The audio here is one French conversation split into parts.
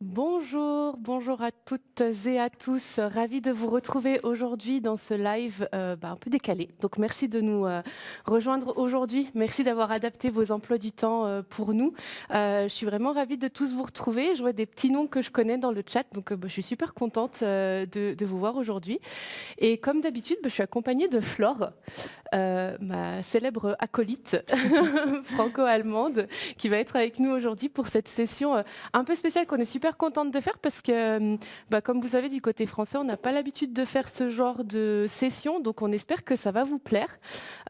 Bonjour à toutes et à tous. Ravie de vous retrouver aujourd'hui dans ce live un peu décalé. Donc merci de nous rejoindre aujourd'hui. Merci d'avoir adapté vos emplois du temps pour nous. Je suis vraiment ravie de tous vous retrouver. Je vois des petits noms que je connais dans le chat, donc je suis super contente de vous voir aujourd'hui. Et comme d'habitude, je suis accompagnée de Flore, ma célèbre acolyte franco-allemande, qui va être avec nous aujourd'hui pour cette session un peu spéciale qu'on est super contente de faire parce que, comme vous le savez, du côté français, on n'a pas l'habitude de faire ce genre de session, donc on espère que ça va vous plaire.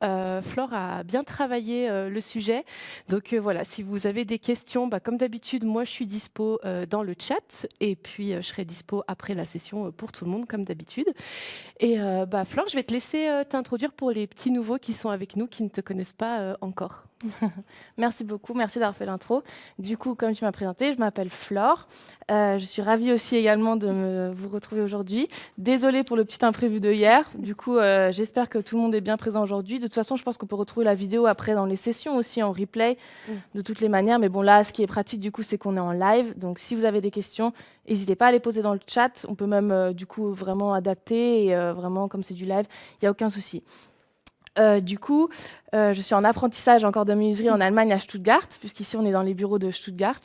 Flore a bien travaillé le sujet, donc voilà, si vous avez des questions, comme d'habitude, moi je suis dispo dans le chat et puis je serai dispo après la session pour tout le monde comme d'habitude. Et Flore, je vais te laisser t'introduire pour les petits nouveaux qui sont avec nous, qui ne te connaissent pas encore. Merci beaucoup, merci d'avoir fait l'intro. Du coup, comme tu m'as présenté, je m'appelle Flore. Je suis ravie aussi également de vous retrouver aujourd'hui. Désolée pour le petit imprévu de hier. Du coup, j'espère que tout le monde est bien présent aujourd'hui. De toute façon, je pense qu'on peut retrouver la vidéo après dans les sessions aussi en replay, de toutes les manières. Mais bon, là, ce qui est pratique, du coup, c'est qu'on est en live. Donc, si vous avez des questions, n'hésitez pas à les poser dans le chat. On peut même, du coup, vraiment adapter. Et vraiment, comme c'est du live, il n'y a aucun souci. Du coup, je suis en apprentissage encore de menuiserie en Allemagne à Stuttgart, puisqu'ici on est dans les bureaux de Stuttgart.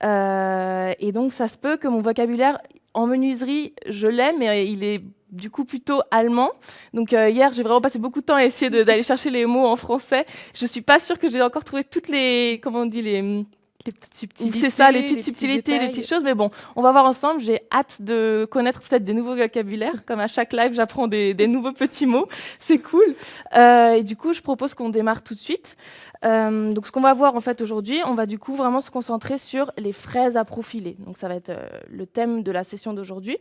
Et donc, ça se peut que mon vocabulaire en menuiserie, je l'ai, mais il est du coup plutôt allemand. Donc hier, j'ai vraiment passé beaucoup de temps à essayer d'aller chercher les mots en français. Je suis pas sûre que j'ai encore trouvé toutes les, comment on dit, Les petites subtilités, c'est ça, les petites les petits subtilités, les détails. petites choses. Mais bon, on va voir ensemble. J'ai hâte de connaître peut-être des nouveaux vocabulaires. Comme à chaque live, j'apprends des nouveaux petits mots. C'est cool. Et du coup, je propose qu'on démarre tout de suite. Donc, ce qu'on va voir en fait aujourd'hui, on va du coup vraiment se concentrer sur les fraises à profiler. Donc, ça va être le thème de la session d'aujourd'hui.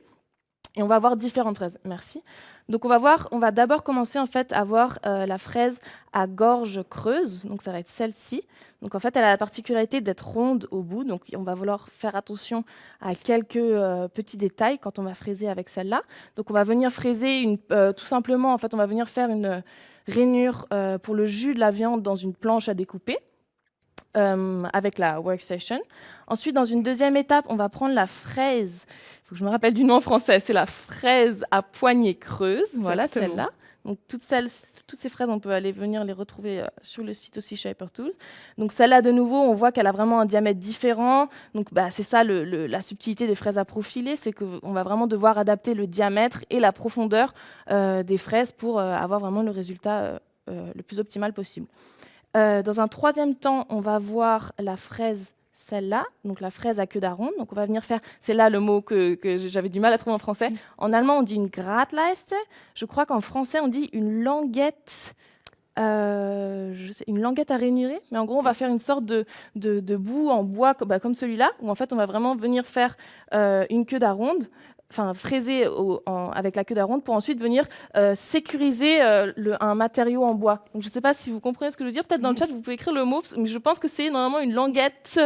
Et on va voir différentes fraises. Merci. Donc on va d'abord commencer en fait à voir la fraise à gorge creuse. Donc ça va être celle-ci. Donc en fait, elle a la particularité d'être ronde au bout. Donc on va vouloir faire attention à quelques petits détails quand on va fraiser avec celle-là. Donc on va venir fraiser tout simplement. En fait, on va venir faire une rainure pour le jus de la viande dans une planche à découper. Avec la workstation. Ensuite, dans une deuxième étape, on va prendre la fraise. Il faut que je me rappelle du nom en français. C'est la fraise à poignée creuse. Voilà, celle-là. Donc, toutes ces fraises, on peut aller venir les retrouver sur le site aussi Shaper Tools. Donc, celle-là, de nouveau, on voit qu'elle a vraiment un diamètre différent. Donc, c'est ça la subtilité des fraises à profiler, c'est qu'on va vraiment devoir adapter le diamètre et la profondeur des fraises pour avoir vraiment le résultat le plus optimal possible. Dans un troisième temps, on va voir la fraise, celle-là, donc la fraise à queue d'aronde. Donc on va venir faire, c'est là le mot que j'avais du mal à trouver en français. En allemand, on dit une Gratleiste. Je crois qu'en français, on dit une languette. Une languette à rainurer, mais en gros, on va faire une sorte de bout en bois comme celui-là, où en fait, on va vraiment venir faire une queue d'aronde, enfin fraiser avec la queue d'aronde pour ensuite venir sécuriser un matériau en bois. Donc, je ne sais pas si vous comprenez ce que je veux dire. Peut-être dans le chat, vous pouvez écrire le mot, mais je pense que c'est normalement une languette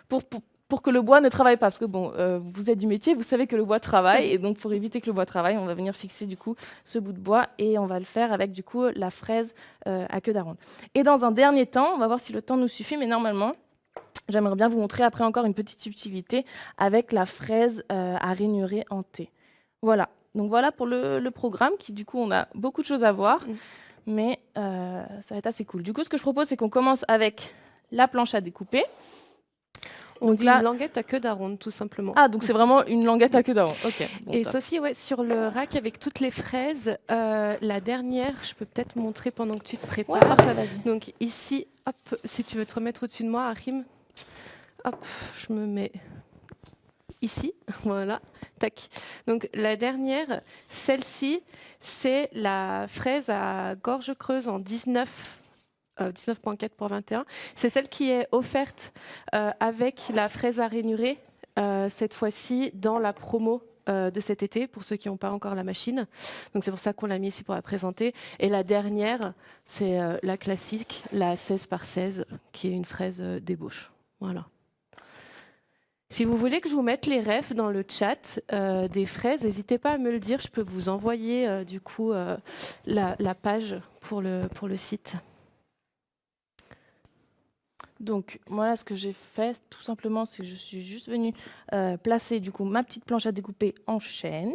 pour que le bois ne travaille pas. Parce que bon, vous êtes du métier, vous savez que le bois travaille, et donc pour éviter que le bois travaille, on va venir fixer du coup ce bout de bois, et on va le faire avec du coup la fraise à queue d'aronde. Et dans un dernier temps, on va voir si le temps nous suffit, mais normalement, j'aimerais bien vous montrer après encore une petite subtilité avec la fraise à rainurer en T. Voilà. Donc voilà pour le programme qui, du coup, on a beaucoup de choses à voir, mais ça va être assez cool. Du coup, ce que je propose, c'est qu'on commence avec la planche à découper. Donc là, une languette à queue d'aronde, tout simplement. Ah, donc c'est vraiment une languette à queue d'aronde. Ok. Bon, et top. Sophie, ouais, sur le rack avec toutes les fraises, la dernière, je peux peut-être montrer pendant que tu te prépares. Ouais, parfait, vas-y. Donc ici, hop, si tu veux te remettre au-dessus de moi, Achim, hop, je me mets ici, voilà, tac. Donc la dernière, celle-ci, c'est la fraise à gorge creuse en 19.4 pour 21. C'est celle qui est offerte avec la fraise à rainurer, cette fois-ci dans la promo de cet été, pour ceux qui n'ont pas encore la machine. Donc c'est pour ça qu'on l'a mis ici pour la présenter. Et la dernière, c'est la classique, la 16 par 16, qui est une fraise d'ébauche. Voilà. Si vous voulez que je vous mette les refs dans le chat des fraises, n'hésitez pas à me le dire. Je peux vous envoyer du coup la page pour le site. Donc, moi, là, ce que j'ai fait, tout simplement, c'est que je suis juste venue placer, du coup, ma petite planche à découper en chaîne.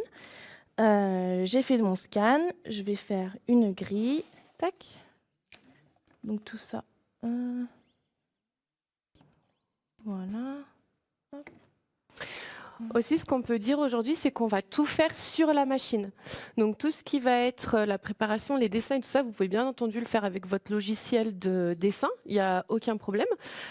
J'ai fait mon scan. Je vais faire une grille. Tac. Donc, tout ça. Voilà. Hop. Aussi, ce qu'on peut dire aujourd'hui, c'est qu'on va tout faire sur la machine. Donc, tout ce qui va être la préparation, les dessins et tout ça, vous pouvez bien entendu le faire avec votre logiciel de dessin. Il n'y a aucun problème.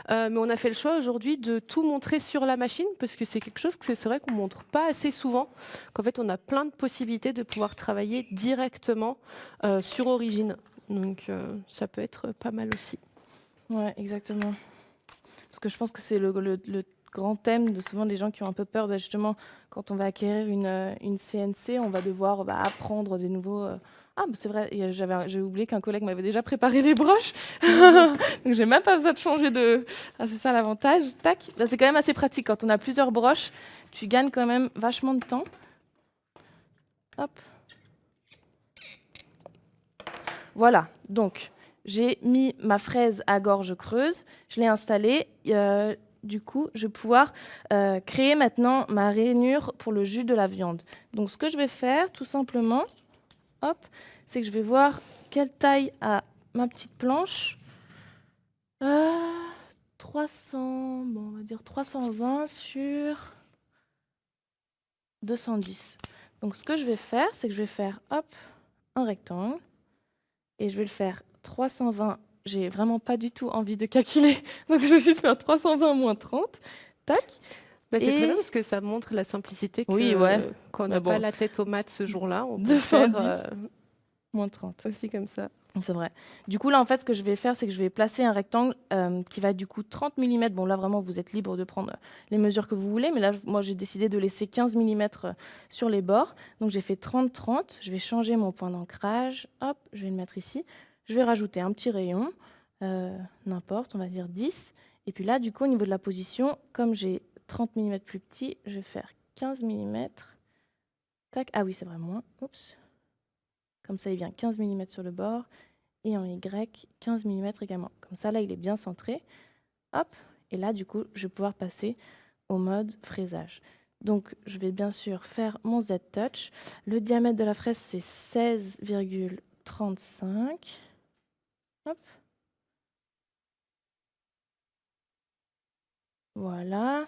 Mais on a fait le choix aujourd'hui de tout montrer sur la machine parce que c'est quelque chose que c'est vrai qu'on ne montre pas assez souvent. Qu'en fait, on a plein de possibilités de pouvoir travailler directement sur Origin. Donc, ça peut être pas mal aussi. Ouais, exactement. Parce que je pense que c'est le grand thème de souvent les gens qui ont un peu peur. Justement, quand on va acquérir une CNC, on va devoir apprendre des nouveaux... Ah, c'est vrai, j'ai oublié qu'un collègue m'avait déjà préparé les broches. Donc, j'ai même pas besoin de changer de... Ah, c'est ça l'avantage. Tac. Là, c'est quand même assez pratique. Quand on a plusieurs broches, tu gagnes quand même vachement de temps. Hop. Voilà. Donc, j'ai mis ma fraise à gorge creuse. Je l'ai installée. Du coup, je vais pouvoir créer maintenant ma rainure pour le jus de la viande. Donc, ce que je vais faire, tout simplement, hop, c'est que je vais voir quelle taille a ma petite planche. 300, bon, on va dire 320 sur 210. Donc, ce que je vais faire, c'est que je vais faire, hop, un rectangle. Et je vais le faire 320. J'ai vraiment pas du tout envie de calculer. Donc, je vais juste faire 320 moins 30. Tac. C'est très bien parce que ça montre la simplicité Oui, qu'on n'a pas la tête aux maths ce jour-là. On peut 210 faire moins 30. aussi comme ça. C'est vrai. Du coup, là, en fait, ce que je vais faire, c'est que je vais placer un rectangle qui va être du coup 30 mm. Bon, là, vraiment, vous êtes libre de prendre les mesures que vous voulez. Mais là, moi, j'ai décidé de laisser 15 mm sur les bords. Donc, j'ai fait 30-30. Je vais changer mon point d'ancrage. Hop, je vais le mettre ici. Je vais rajouter un petit rayon. N'importe, on va dire 10. Et puis là, du coup, au niveau de la position, comme j'ai 30 mm plus petit, je vais faire 15 mm. Tac. Ah oui, c'est vrai, moins. Oups. Comme ça, il vient 15 mm sur le bord. Et en Y, 15 mm également. Comme ça, là, il est bien centré. Hop. Et là, du coup, je vais pouvoir passer au mode fraisage. Donc, je vais bien sûr faire mon Z-Touch. Le diamètre de la fraise, c'est 16,35. Hop. Voilà.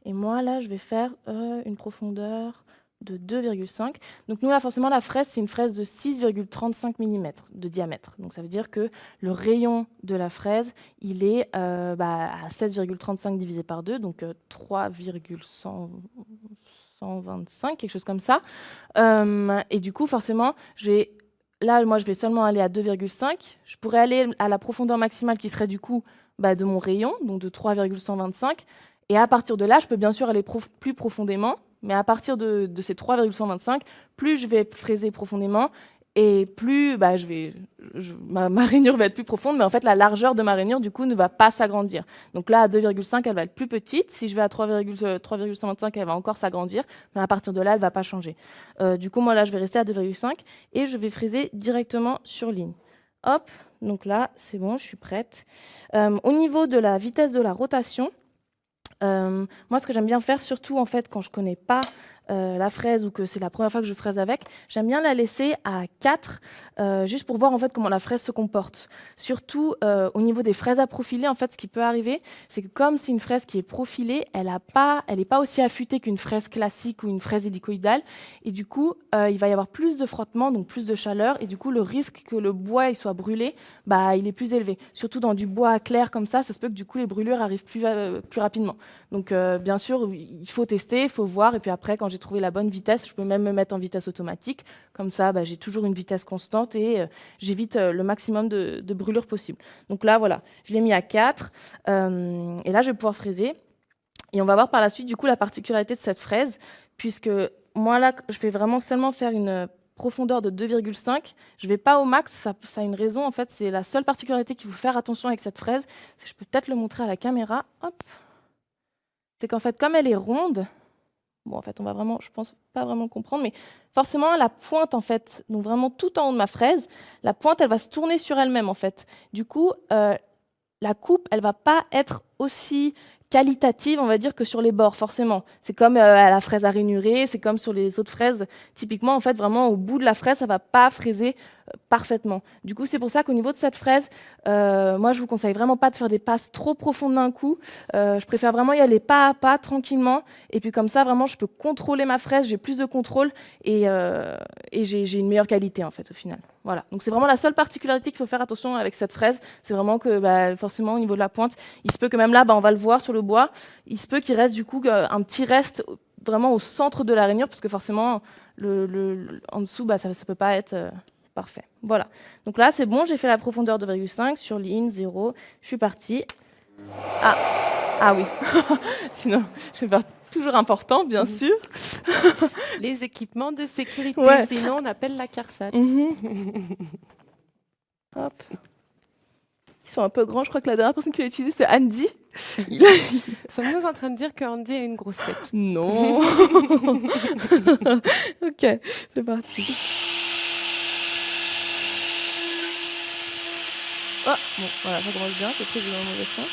Et moi, là, je vais faire une profondeur de 2,5. Donc nous, là, forcément, la fraise, c'est une fraise de 6,35 mm de diamètre. Donc ça veut dire que le rayon de la fraise, il est à 16,35 divisé par 2, donc 3,125, quelque chose comme ça. Et du coup, forcément, là, moi, je vais seulement aller à 2,5. Je pourrais aller à la profondeur maximale qui serait du coup de mon rayon, donc de 3,125. Et à partir de là, je peux bien sûr aller plus profondément, mais à partir de ces 3,125, plus je vais fraiser profondément et plus ma rainure va être plus profonde, mais en fait, la largeur de ma rainure, du coup, ne va pas s'agrandir. Donc là, à 2,5, elle va être plus petite. Si je vais à 3,125, elle va encore s'agrandir, mais à partir de là, elle ne va pas changer. Du coup, moi, là, je vais rester à 2,5 et je vais fraiser directement sur ligne. Hop, donc là, c'est bon, je suis prête. Au niveau de la vitesse de la rotation, moi, ce que j'aime bien faire, surtout en fait quand je connais pas la fraise ou que c'est la première fois que je fraise avec, j'aime bien la laisser à 4, juste pour voir en fait comment la fraise se comporte. Surtout au niveau des fraises à profiler, en fait, ce qui peut arriver, c'est que comme c'est une fraise qui est profilée, elle n'est pas aussi affûtée qu'une fraise classique ou une fraise hélicoïdale, et du coup, il va y avoir plus de frottement, donc plus de chaleur, et du coup, le risque que le bois il soit brûlé, il est plus élevé. Surtout dans du bois clair comme ça se peut que du coup les brûlures arrivent plus rapidement. Donc bien sûr, il faut tester, il faut voir, et puis après, quand j'ai trouvé la bonne vitesse, je peux même me mettre en vitesse automatique. Comme ça, j'ai toujours une vitesse constante et j'évite le maximum de brûlures possible. Donc là, voilà, je l'ai mis à 4. Et là, je vais pouvoir fraiser. Et on va voir par la suite, du coup, la particularité de cette fraise, puisque moi, là, je vais vraiment seulement faire une profondeur de 2,5. Je ne vais pas au max, ça a une raison, en fait, c'est la seule particularité qu'il faut faire attention avec cette fraise. Je peux peut-être le montrer à la caméra. Hop. C'est qu'en fait, comme elle est ronde, bon, en fait, on va vraiment, je pense, pas vraiment comprendre, mais forcément, la pointe, en fait, donc vraiment tout en haut de ma fraise, la pointe, elle va se tourner sur elle-même, en fait. Du coup, la coupe, elle va pas être aussi qualitative, on va dire, que sur les bords, forcément. C'est comme à la fraise à rainurée, c'est comme sur les autres fraises. Typiquement, en fait, vraiment, au bout de la fraise, ça va pas fraiser parfaitement. Du coup, c'est pour ça qu'au niveau de cette fraise, moi, je vous conseille vraiment pas de faire des passes trop profondes d'un coup. Je préfère vraiment y aller pas à pas, tranquillement. Et puis comme ça, vraiment, je peux contrôler ma fraise, j'ai plus de contrôle et j'ai une meilleure qualité, en fait, au final. Voilà. Donc c'est vraiment la seule particularité qu'il faut faire attention avec cette fraise. C'est vraiment que, forcément, au niveau de la pointe, il se peut que même là, on va le voir sur le bois, il se peut qu'il reste du coup un petit reste vraiment au centre de la rainure, parce que forcément, en dessous, ça ne peut pas être parfait. Voilà. Donc là, c'est bon, j'ai fait la profondeur 2,5 sur ligne 0. Je suis partie. Ah oui. Sinon, je vais faire toujours important, bien sûr. Les équipements de sécurité, Ouais. sinon on appelle la CARSAT. Hop. Ils sont un peu grands, je crois que la dernière personne qui l'a utilisé, c'est Andy. Sommes-nous en train de dire que Andy a une grosse tête? Non. Ok, c'est parti. Ah, bon, voilà, ça commence bien, c'est pris dans le mauvais sens.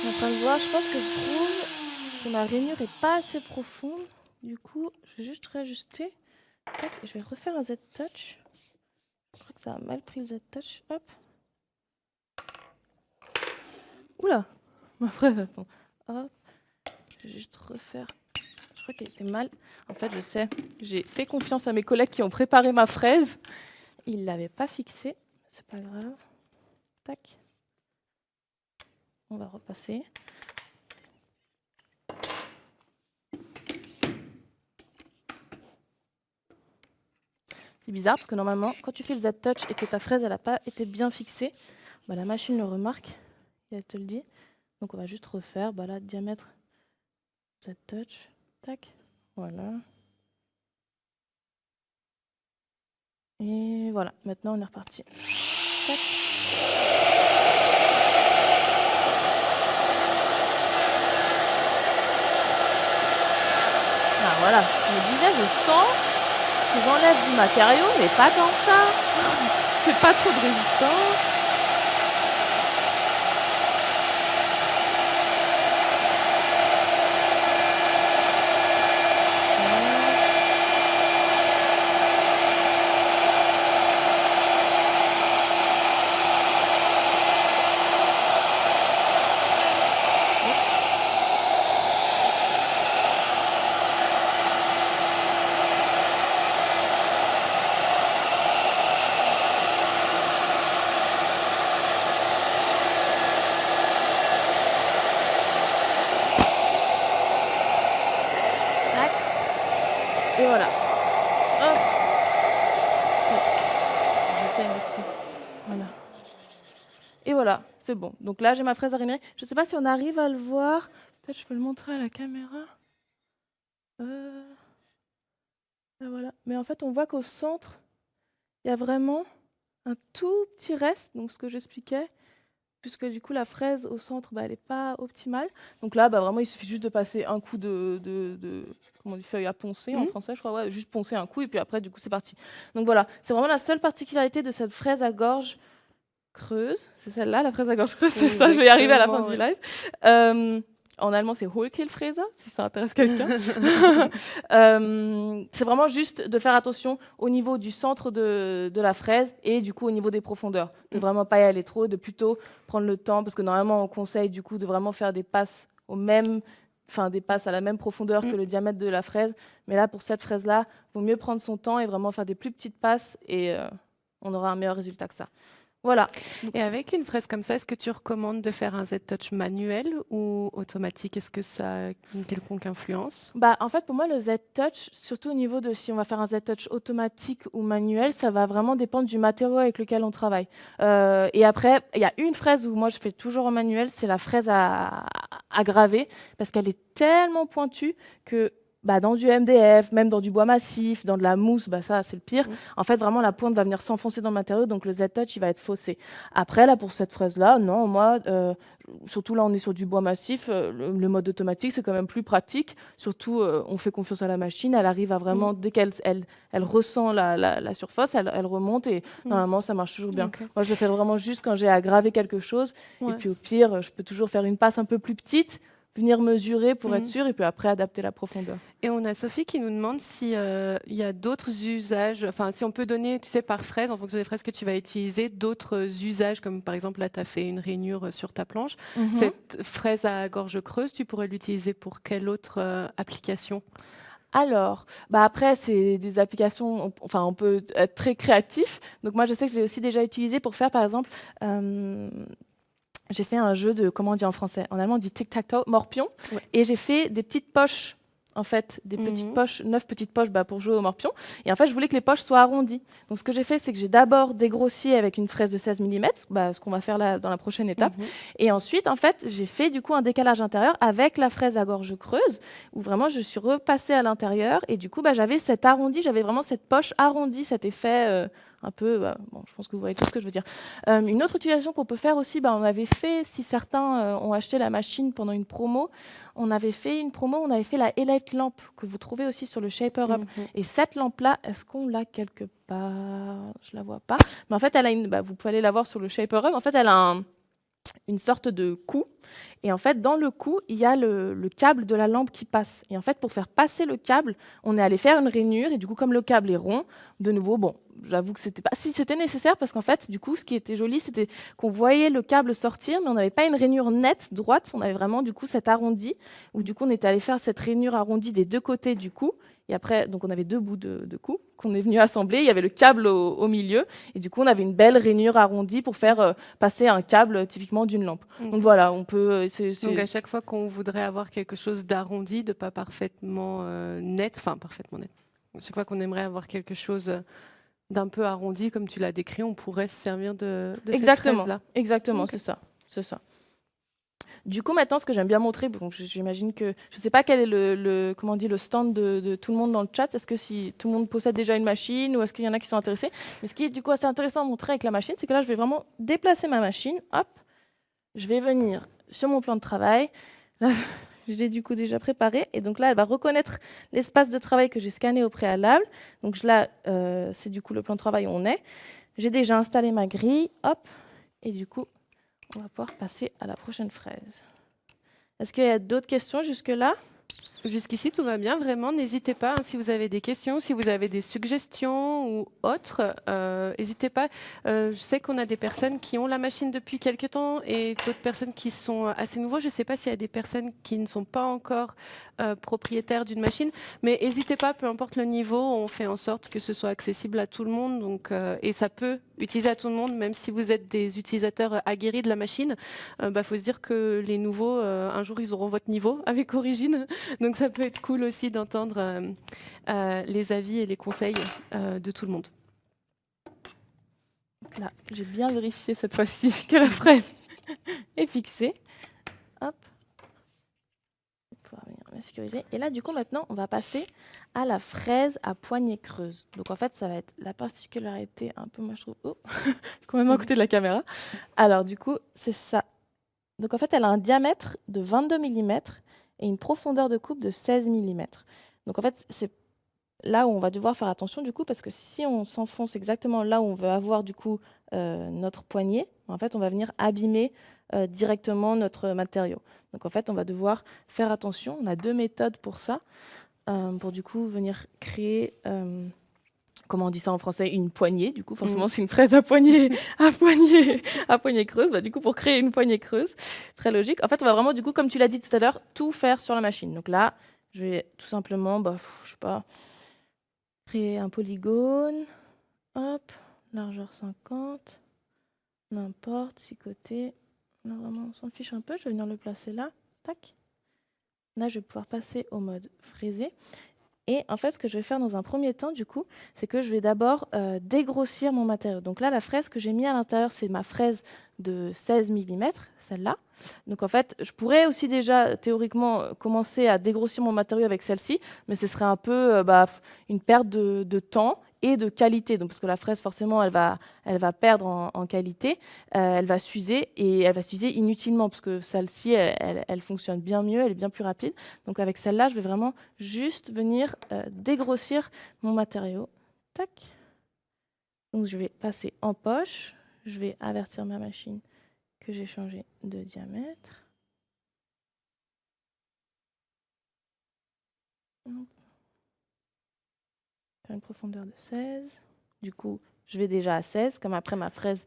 Je suis en train de voir, je pense que je trouve que ma rainure est pas assez profonde. Du coup, je vais juste réajuster. Tac, et je vais refaire un Z-touch. Je crois que ça a mal pris le Z-touch. Hop. Oula, ma fraise, attends. Hop. Je vais juste refaire. Je crois qu'elle était mal. En fait, je sais. J'ai fait confiance à mes collègues qui ont préparé ma fraise. Ils l'avaient pas fixée. C'est pas grave. Tac. On va repasser. C'est bizarre parce que normalement, quand tu fais le Z-touch et que ta fraise elle n'a pas été bien fixée, la machine le remarque et elle te le dit. Donc on va juste refaire. Là, diamètre Z-touch. Tac. Voilà. Et voilà. Maintenant, on est reparti. Tac. Ah, voilà, je me disais, je sens que j'enlève du matériau, mais pas tant que ça. C'est pas trop de résistance. Et voilà. Hop. Je t'aime aussi. Voilà. Et voilà, c'est bon. Donc là, j'ai ma fraise à rainure. Je ne sais pas si on arrive à le voir. Peut-être je peux le montrer à la caméra. Là, voilà. Mais en fait, on voit qu'au centre, il y a vraiment un tout petit reste. Donc ce que j'expliquais, puisque du coup, la fraise au centre, elle n'est pas optimale. Donc là, vraiment, il suffit juste de passer un coup de comment on dit, feuille à poncer en français, je crois. Ouais, juste poncer un coup et puis après, du coup, c'est parti. Donc voilà, c'est vraiment la seule particularité de cette fraise à gorge creuse. C'est celle-là, la fraise à gorge creuse, c'est ça, je vais y arriver à la fin du live. en allemand, c'est Hohlkehlfräse, si ça intéresse quelqu'un. C'est vraiment juste de faire attention au niveau du centre de la fraise et du coup au niveau des profondeurs. De vraiment pas y aller trop, de plutôt prendre le temps, parce que normalement on conseille du coup de vraiment faire des passes des passes à la même profondeur que le diamètre de la fraise. Mais là, pour cette fraise-là, il vaut mieux prendre son temps et vraiment faire des plus petites passes et on aura un meilleur résultat que ça. Voilà. Et avec une fraise comme ça, est-ce que tu recommandes de faire un Z-Touch manuel ou automatique? Est-ce que ça a une quelconque influence? En fait, pour moi, le Z-Touch, surtout au niveau de si on va faire un Z-Touch automatique ou manuel, ça va vraiment dépendre du matériau avec lequel on travaille. Et après, il y a une fraise où moi, je fais toujours en manuel, c'est la fraise à graver, parce qu'elle est tellement pointue que dans du MDF, même dans du bois massif, dans de la mousse, ça, c'est le pire. En fait, vraiment, la pointe va venir s'enfoncer dans le matériau, donc le Z-Touch, il va être faussé. Après, là, pour cette fraise-là, non, moi, surtout là, on est sur du bois massif, le mode automatique, c'est quand même plus pratique. Surtout, on fait confiance à la machine, elle arrive à vraiment, dès qu'elle ressent la surface, elle remonte et normalement, ça marche toujours bien. Okay. Moi, je le fais vraiment juste quand j'ai à graver quelque chose. Et puis, au pire, je peux toujours faire une passe un peu plus petite, venir mesurer pour être sûr et puis après adapter la profondeur. Et on a Sophie qui nous demande s'il y a d'autres usages, enfin si on peut donner, tu sais, par fraise, en fonction des fraises que tu vas utiliser, d'autres usages, comme par exemple là tu as fait une rainure sur ta planche. Cette fraise à gorge creuse, tu pourrais l'utiliser pour quelle autre application? Alors, après, c'est des applications, on peut être très créatif. Donc moi, je sais que je l'ai aussi déjà utilisé pour faire, par exemple, j'ai fait un jeu de, comment on dit en français? En allemand, on dit tic-tac-toe, morpion. Ouais. Et j'ai fait des petites poches, en fait, des petites poches, 9 petites poches pour jouer au morpion. Et en fait, je voulais que les poches soient arrondies. Donc, ce que j'ai fait, c'est que j'ai d'abord dégrossi avec une fraise de 16 mm, ce qu'on va faire là dans la prochaine étape. Et ensuite, en fait, j'ai fait du coup un décalage intérieur avec la fraise à gorge creuse, où vraiment, je suis repassée à l'intérieur. Et du coup, j'avais cet arrondi, j'avais vraiment cette poche arrondie, cet effet... un peu, je pense que vous voyez tout ce que je veux dire. Une autre utilisation qu'on peut faire aussi, on avait fait, si certains ont acheté la machine pendant une promo, on avait fait une promo, on avait fait la Elite Lamp que vous trouvez aussi sur le Shaper Up. Et cette lampe-là, est-ce qu'on l'a quelque part? Je la vois pas. Mais en fait, elle a vous pouvez aller la voir sur le Shaper Up. En fait, elle a une sorte de cou. Et en fait, dans le cou, il y a le câble de la lampe qui passe. Et en fait, pour faire passer le câble, on est allé faire une rainure. Et du coup, comme le câble est rond, de nouveau, j'avoue que c'était pas... Si, c'était nécessaire parce qu'en fait, du coup, ce qui était joli, c'était qu'on voyait le câble sortir, mais on n'avait pas une rainure nette, droite. On avait vraiment, du coup, cet arrondi, où du coup, on était allé faire cette rainure arrondie des deux côtés du cou. Et après, donc on avait deux bouts de cou qu'on est venu assembler. Il y avait le câble au milieu. Et du coup, on avait une belle rainure arrondie pour faire passer un câble typiquement d'une lampe. Donc voilà, on peut... Donc à chaque fois qu'on voudrait avoir quelque chose d'arrondi, de pas parfaitement net, enfin parfaitement net, chaque fois qu'on aimerait avoir quelque chose d'un peu arrondi, comme tu l'as décrit, on pourrait se servir de cette fraise-là. Exactement, okay. C'est ça. Du coup, maintenant, ce que j'aime bien montrer, j'imagine que je ne sais pas quel est le stand de tout le monde dans le chat. Est-ce que si tout le monde possède déjà une machine ou est-ce qu'il y en a qui sont intéressés? Mais ce qui est du coup assez intéressant à montrer avec la machine, c'est que là, je vais vraiment déplacer ma machine. Hop, je vais venir sur mon plan de travail. Là, je l'ai du coup déjà préparé. Et donc là, elle va reconnaître l'espace de travail que j'ai scanné au préalable. Donc là, c'est du coup le plan de travail où on est. J'ai déjà installé ma grille. Hop, et du coup, on va pouvoir passer à la prochaine fraise. Est-ce qu'il y a d'autres questions jusque-là? Jusqu'ici, tout va bien, vraiment. N'hésitez pas, si vous avez des questions, si vous avez des suggestions ou autres, n'hésitez pas. Je sais qu'on a des personnes qui ont la machine depuis quelques temps et d'autres personnes qui sont assez nouveaux. Je ne sais pas s'il y a des personnes qui ne sont pas encore propriétaires d'une machine, mais n'hésitez pas, peu importe le niveau, on fait en sorte que ce soit accessible à tout le monde. Donc, et ça peut utiliser à tout le monde, même si vous êtes des utilisateurs aguerris de la machine. Faut se dire que les nouveaux, un jour, ils auront votre niveau avec Origine. Donc ça peut être cool aussi d'entendre les avis et les conseils de tout le monde. Là, j'ai bien vérifié cette fois-ci que la fraise est fixée. Hop. Pouvoir venir la sécuriser. Et là, du coup, maintenant, on va passer à la fraise à poignée creuse. Donc, en fait, ça va être la particularité un peu, moi, je trouve... Oh, quand même à côté de la caméra. Alors, du coup, c'est ça. Donc, en fait, elle a un diamètre de 22 mm et une profondeur de coupe de 16 mm. Donc, en fait, c'est là où on va devoir faire attention, du coup, parce que si on s'enfonce exactement là où on veut avoir, du coup, notre poignée, en fait, on va venir abîmer directement notre matériau. Donc, en fait, on va devoir faire attention. On a 2 méthodes pour ça, pour du coup venir créer, comment on dit ça en français, une poignée. Du coup, forcément, c'est une fraise à poignée, à poignée creuse. Bah, du coup, pour créer une poignée creuse, très logique. En fait, on va vraiment, du coup, comme tu l'as dit tout à l'heure, tout faire sur la machine. Donc là, je vais tout simplement, je sais pas, créer un polygone. Hop, largeur 50. N'importe, 6 côtés. Là, vraiment, on s'en fiche un peu. Je vais venir le placer là. Tac. Là, je vais pouvoir passer au mode fraisé. Et en fait, ce que je vais faire dans un premier temps, du coup, c'est que je vais d'abord dégrossir mon matériau. Donc là, la fraise que j'ai mis à l'intérieur, c'est ma fraise de 16 mm, celle-là. Donc en fait, je pourrais aussi déjà théoriquement commencer à dégrossir mon matériau avec celle-ci, mais ce serait un peu une perte de temps et de qualité. Donc, parce que la fraise, forcément, elle va perdre en qualité, elle va s'user et elle va s'user inutilement, parce que celle-ci, elle fonctionne bien mieux, elle est bien plus rapide. Donc avec celle-là, je vais vraiment juste venir dégrossir mon matériau. Tac. Donc je vais passer en poche. Je vais avertir ma machine que j'ai changé de diamètre. Faire une profondeur de 16. Du coup, je vais déjà à 16, comme après ma fraise,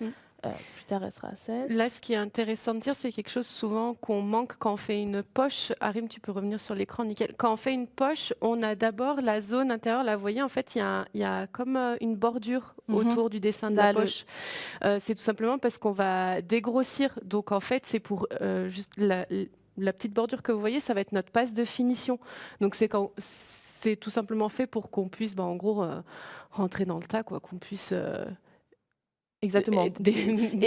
plus tard elle sera à 16. Là, ce qui est intéressant de dire, c'est quelque chose souvent qu'on manque quand on fait une poche. Arim, tu peux revenir sur l'écran, nickel. Quand on fait une poche, on a d'abord la zone intérieure. Là, vous voyez, en fait, il y a comme une bordure autour du dessin de la poche. C'est tout simplement parce qu'on va dégrossir. Donc, en fait, c'est pour juste la petite bordure que vous voyez, ça va être notre passe de finition. Donc, c'est tout simplement fait pour qu'on puisse, en gros, rentrer dans le tas, quoi, qu'on puisse... Exactement. Et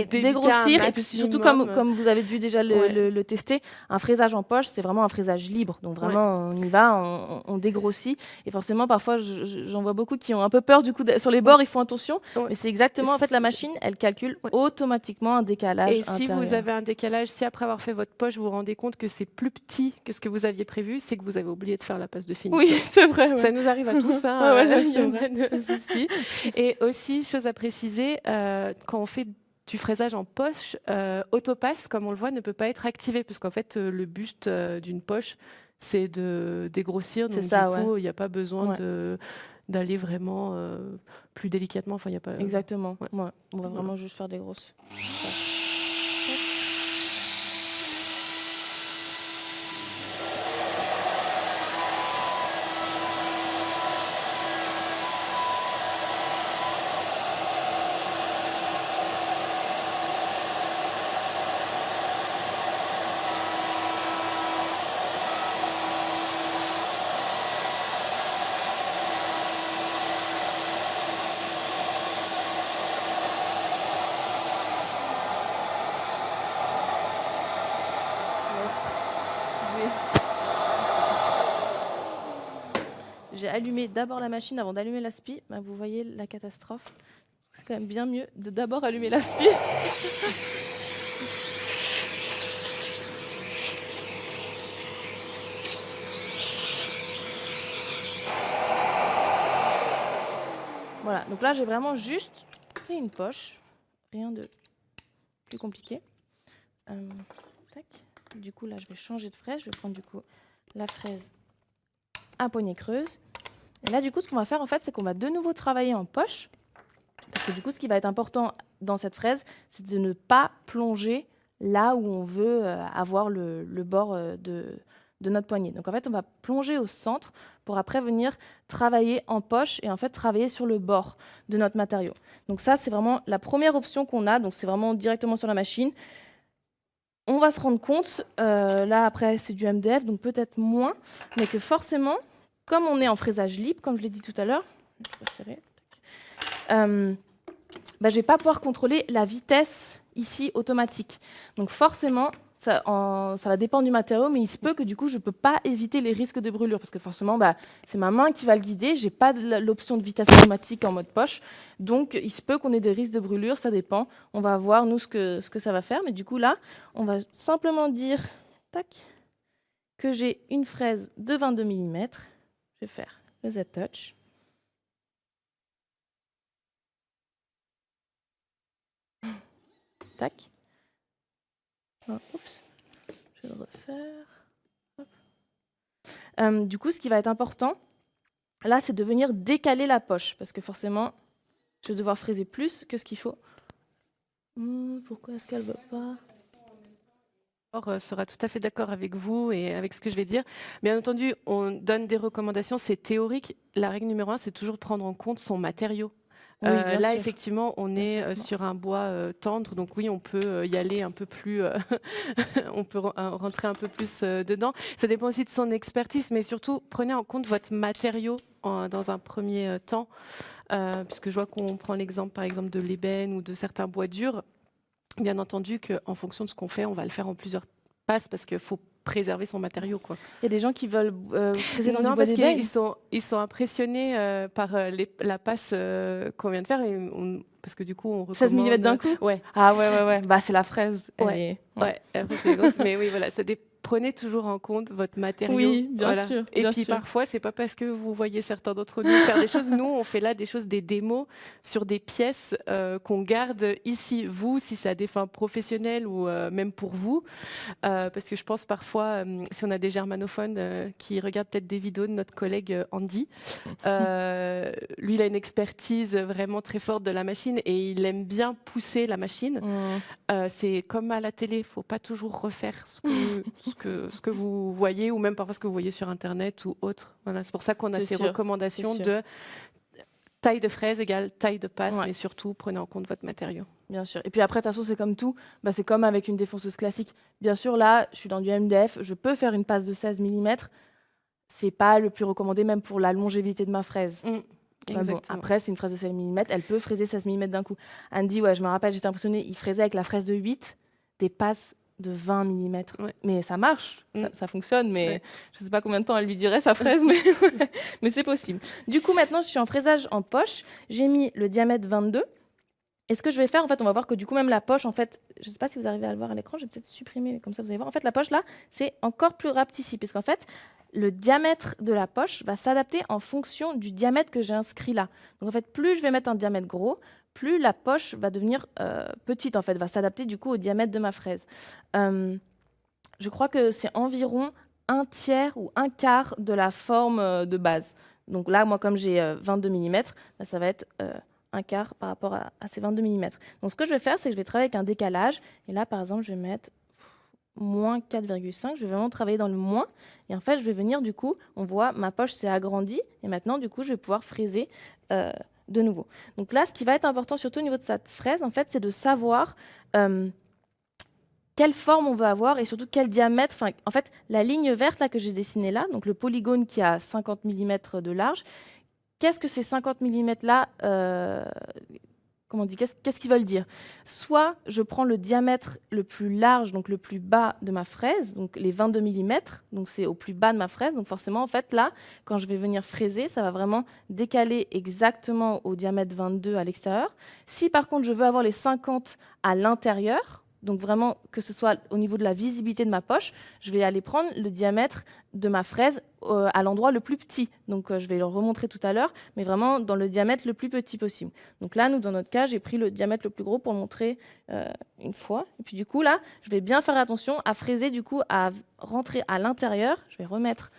dégrossir, et puis surtout comme vous avez dû déjà le tester, un fraisage en poche, c'est vraiment un fraisage libre. Donc vraiment, on y va, on dégrossit. Et forcément, parfois, j'en vois beaucoup qui ont un peu peur du coup sur les bords, ils font attention. Mais c'est exactement, en fait, la machine, elle calcule automatiquement un décalage Et intérieur. si vous avez un décalage, si après avoir fait votre poche, vous vous rendez compte que c'est plus petit que ce que vous aviez prévu, c'est que vous avez oublié de faire la passe de finition. Oui, c'est vrai. Ouais. Ça nous arrive à tous, il n'y a pas de souci. Et aussi, chose à préciser, quand on fait du fraisage en poche, Autopass, comme on le voit, ne peut pas être activé, puisqu'en fait, le but d'une poche, c'est de dégrossir. Donc, ça, du coup, il n'y a pas besoin d'aller vraiment plus délicatement. Enfin, y a pas... Exactement. Ouais. On va vraiment juste faire des grosses. J'ai allumé d'abord la machine avant d'allumer l'aspi. Vous voyez la catastrophe. C'est quand même bien mieux de d'abord allumer l'aspi. Voilà, donc là j'ai vraiment juste fait une poche. Rien de plus compliqué. Tac. Du coup là je vais changer de fraise. Je vais prendre du coup la fraise à poignée creuse. Et là, du coup, ce qu'on va faire, en fait, c'est qu'on va de nouveau travailler en poche. Parce que du coup, ce qui va être important dans cette fraise, c'est de ne pas plonger là où on veut avoir le bord de notre poignée. Donc, en fait, on va plonger au centre pour après venir travailler en poche et en fait travailler sur le bord de notre matériau. Donc ça, c'est vraiment la première option qu'on a. Donc, c'est vraiment directement sur la machine. On va se rendre compte, là après c'est du MDF, donc peut-être moins, mais que forcément, comme on est en fraisage libre, comme je l'ai dit tout à l'heure, je ne vais pas pouvoir contrôler la vitesse ici automatique. Donc forcément, ça va dépendre du matériau, mais il se peut que du coup, je ne peux pas éviter les risques de brûlure, parce que forcément, c'est ma main qui va le guider, je n'ai pas l'option de vitesse automatique en mode poche, donc il se peut qu'on ait des risques de brûlure, ça dépend. On va voir, nous, ce que ça va faire, mais du coup, là, on va simplement dire tac, que j'ai une fraise de 22 mm. Je vais faire le Z-Touch. Tac. Oh, oups. Je vais le refaire. Du coup, ce qui va être important, là, c'est de venir décaler la poche, parce que forcément, je vais devoir fraiser plus que ce qu'il faut. Pourquoi est-ce qu'elle ne veut pas? Sera tout à fait d'accord avec vous et avec ce que je vais dire. Bien entendu, on donne des recommandations, c'est théorique. La règle numéro 1, c'est toujours de prendre en compte son matériau. Oui, bien là, sûr. effectivement, on Bien est sûr. sur un bois tendre, donc oui, on peut y aller un peu plus, on peut rentrer un peu plus dedans. Ça dépend aussi de son expertise, mais surtout, prenez en compte votre matériau dans un premier temps, puisque je vois qu'on prend l'exemple, par exemple, de l'ébène ou de certains bois durs. Bien entendu qu'en fonction de ce qu'on fait, on va le faire en plusieurs passes parce qu'il faut préserver son matériau, quoi. Il y a des gens qui veulent fraiser dans du Non, bois parce d'ébène. qu'ils sont impressionnés par la passe qu'on vient de faire. Parce que du coup, on recommande... 16 mm d'un coup? Ouais. Ah ouais. Bah, c'est la fraise. Ouais. Après, c'est grosse. Mais oui, voilà, prenez toujours en compte votre matériau. Oui, bien Voilà. sûr. Et bien puis sûr. parfois, c'est pas parce que vous voyez certains d'entre nous faire des choses. Nous, on fait là des démos sur des pièces qu'on garde ici. Vous, si c'est à des fins professionnelles ou même pour vous. Parce que je pense parfois, si on a des germanophones qui regardent peut-être des vidéos de notre collègue Andy, lui, il a une expertise vraiment très forte de la machine et il aime bien pousser la machine. C'est comme à la télé, il ne faut pas toujours refaire ce que vous voyez ou même parfois ce que vous voyez sur Internet ou autre. Voilà, c'est pour ça qu'on a ces recommandations de taille de fraise égale taille de passe, mais surtout, prenez en compte votre matériau. Bien sûr. Et puis après, de toute façon, c'est comme tout. Bah, c'est comme avec une défonceuse classique. Bien sûr, là, je suis dans du MDF. Je peux faire une passe de 16 mm. C'est pas le plus recommandé, même pour la longévité de ma fraise. Bon, après, c'est une fraise de 16 mm. Elle peut fraiser 16 mm d'un coup. Andy, je me rappelle, j'étais impressionnée. Il fraisait avec la fraise de 8 des passes de 20 mm. Ouais. Mais ça marche, ça fonctionne. Mais je sais pas combien de temps elle lui dirait sa fraise, mais c'est possible. Du coup, maintenant, je suis en fraisage en poche. J'ai mis le diamètre 22. Et ce que je vais faire, en fait, on va voir que du coup, même la poche, en fait, je ne sais pas si vous arrivez à le voir à l'écran, je vais peut-être supprimer, comme ça vous allez voir. En fait, la poche, là, c'est encore plus rapetissime, parce qu'en fait, le diamètre de la poche va s'adapter en fonction du diamètre que j'ai inscrit là. Donc, en fait, plus je vais mettre un diamètre gros, plus la poche va devenir petite, en fait, va s'adapter du coup au diamètre de ma fraise. Je crois que c'est environ 1/3 ou 1/4 de la forme de base. Donc là, moi, comme j'ai 22 mm, ça va être... 1/4 par rapport à ces 22 mm. Donc, ce que je vais faire, c'est que je vais travailler avec un décalage. Et là, par exemple, je vais mettre moins 4,5. Je vais vraiment travailler dans le moins. Et en fait, je vais venir, du coup, on voit, ma poche s'est agrandie. Et maintenant, du coup, je vais pouvoir fraiser de nouveau. Donc là, ce qui va être important, surtout au niveau de cette fraise, en fait, c'est de savoir quelle forme on veut avoir et surtout quel diamètre. Enfin, en fait, la ligne verte là, que j'ai dessinée là, donc le polygone qui a 50 mm de large, qu'est-ce que ces 50 mm là, qu'est-ce qu'ils veulent dire? Soit je prends le diamètre le plus large, donc le plus bas de ma fraise, donc les 22 mm, donc c'est au plus bas de ma fraise. Donc forcément, en fait, là, quand je vais venir fraiser, ça va vraiment décaler exactement au diamètre 22 à l'extérieur. Si par contre, je veux avoir les 50 à l'intérieur, donc vraiment que ce soit au niveau de la visibilité de ma poche, je vais aller prendre le diamètre de ma fraise à l'endroit le plus petit. Donc je vais le remontrer tout à l'heure, mais vraiment dans le diamètre le plus petit possible. Donc là, nous, dans notre cas, j'ai pris le diamètre le plus gros pour le montrer une fois. Et puis du coup, là, je vais bien faire attention à fraiser, du coup, à rentrer à l'intérieur. Je vais remettre...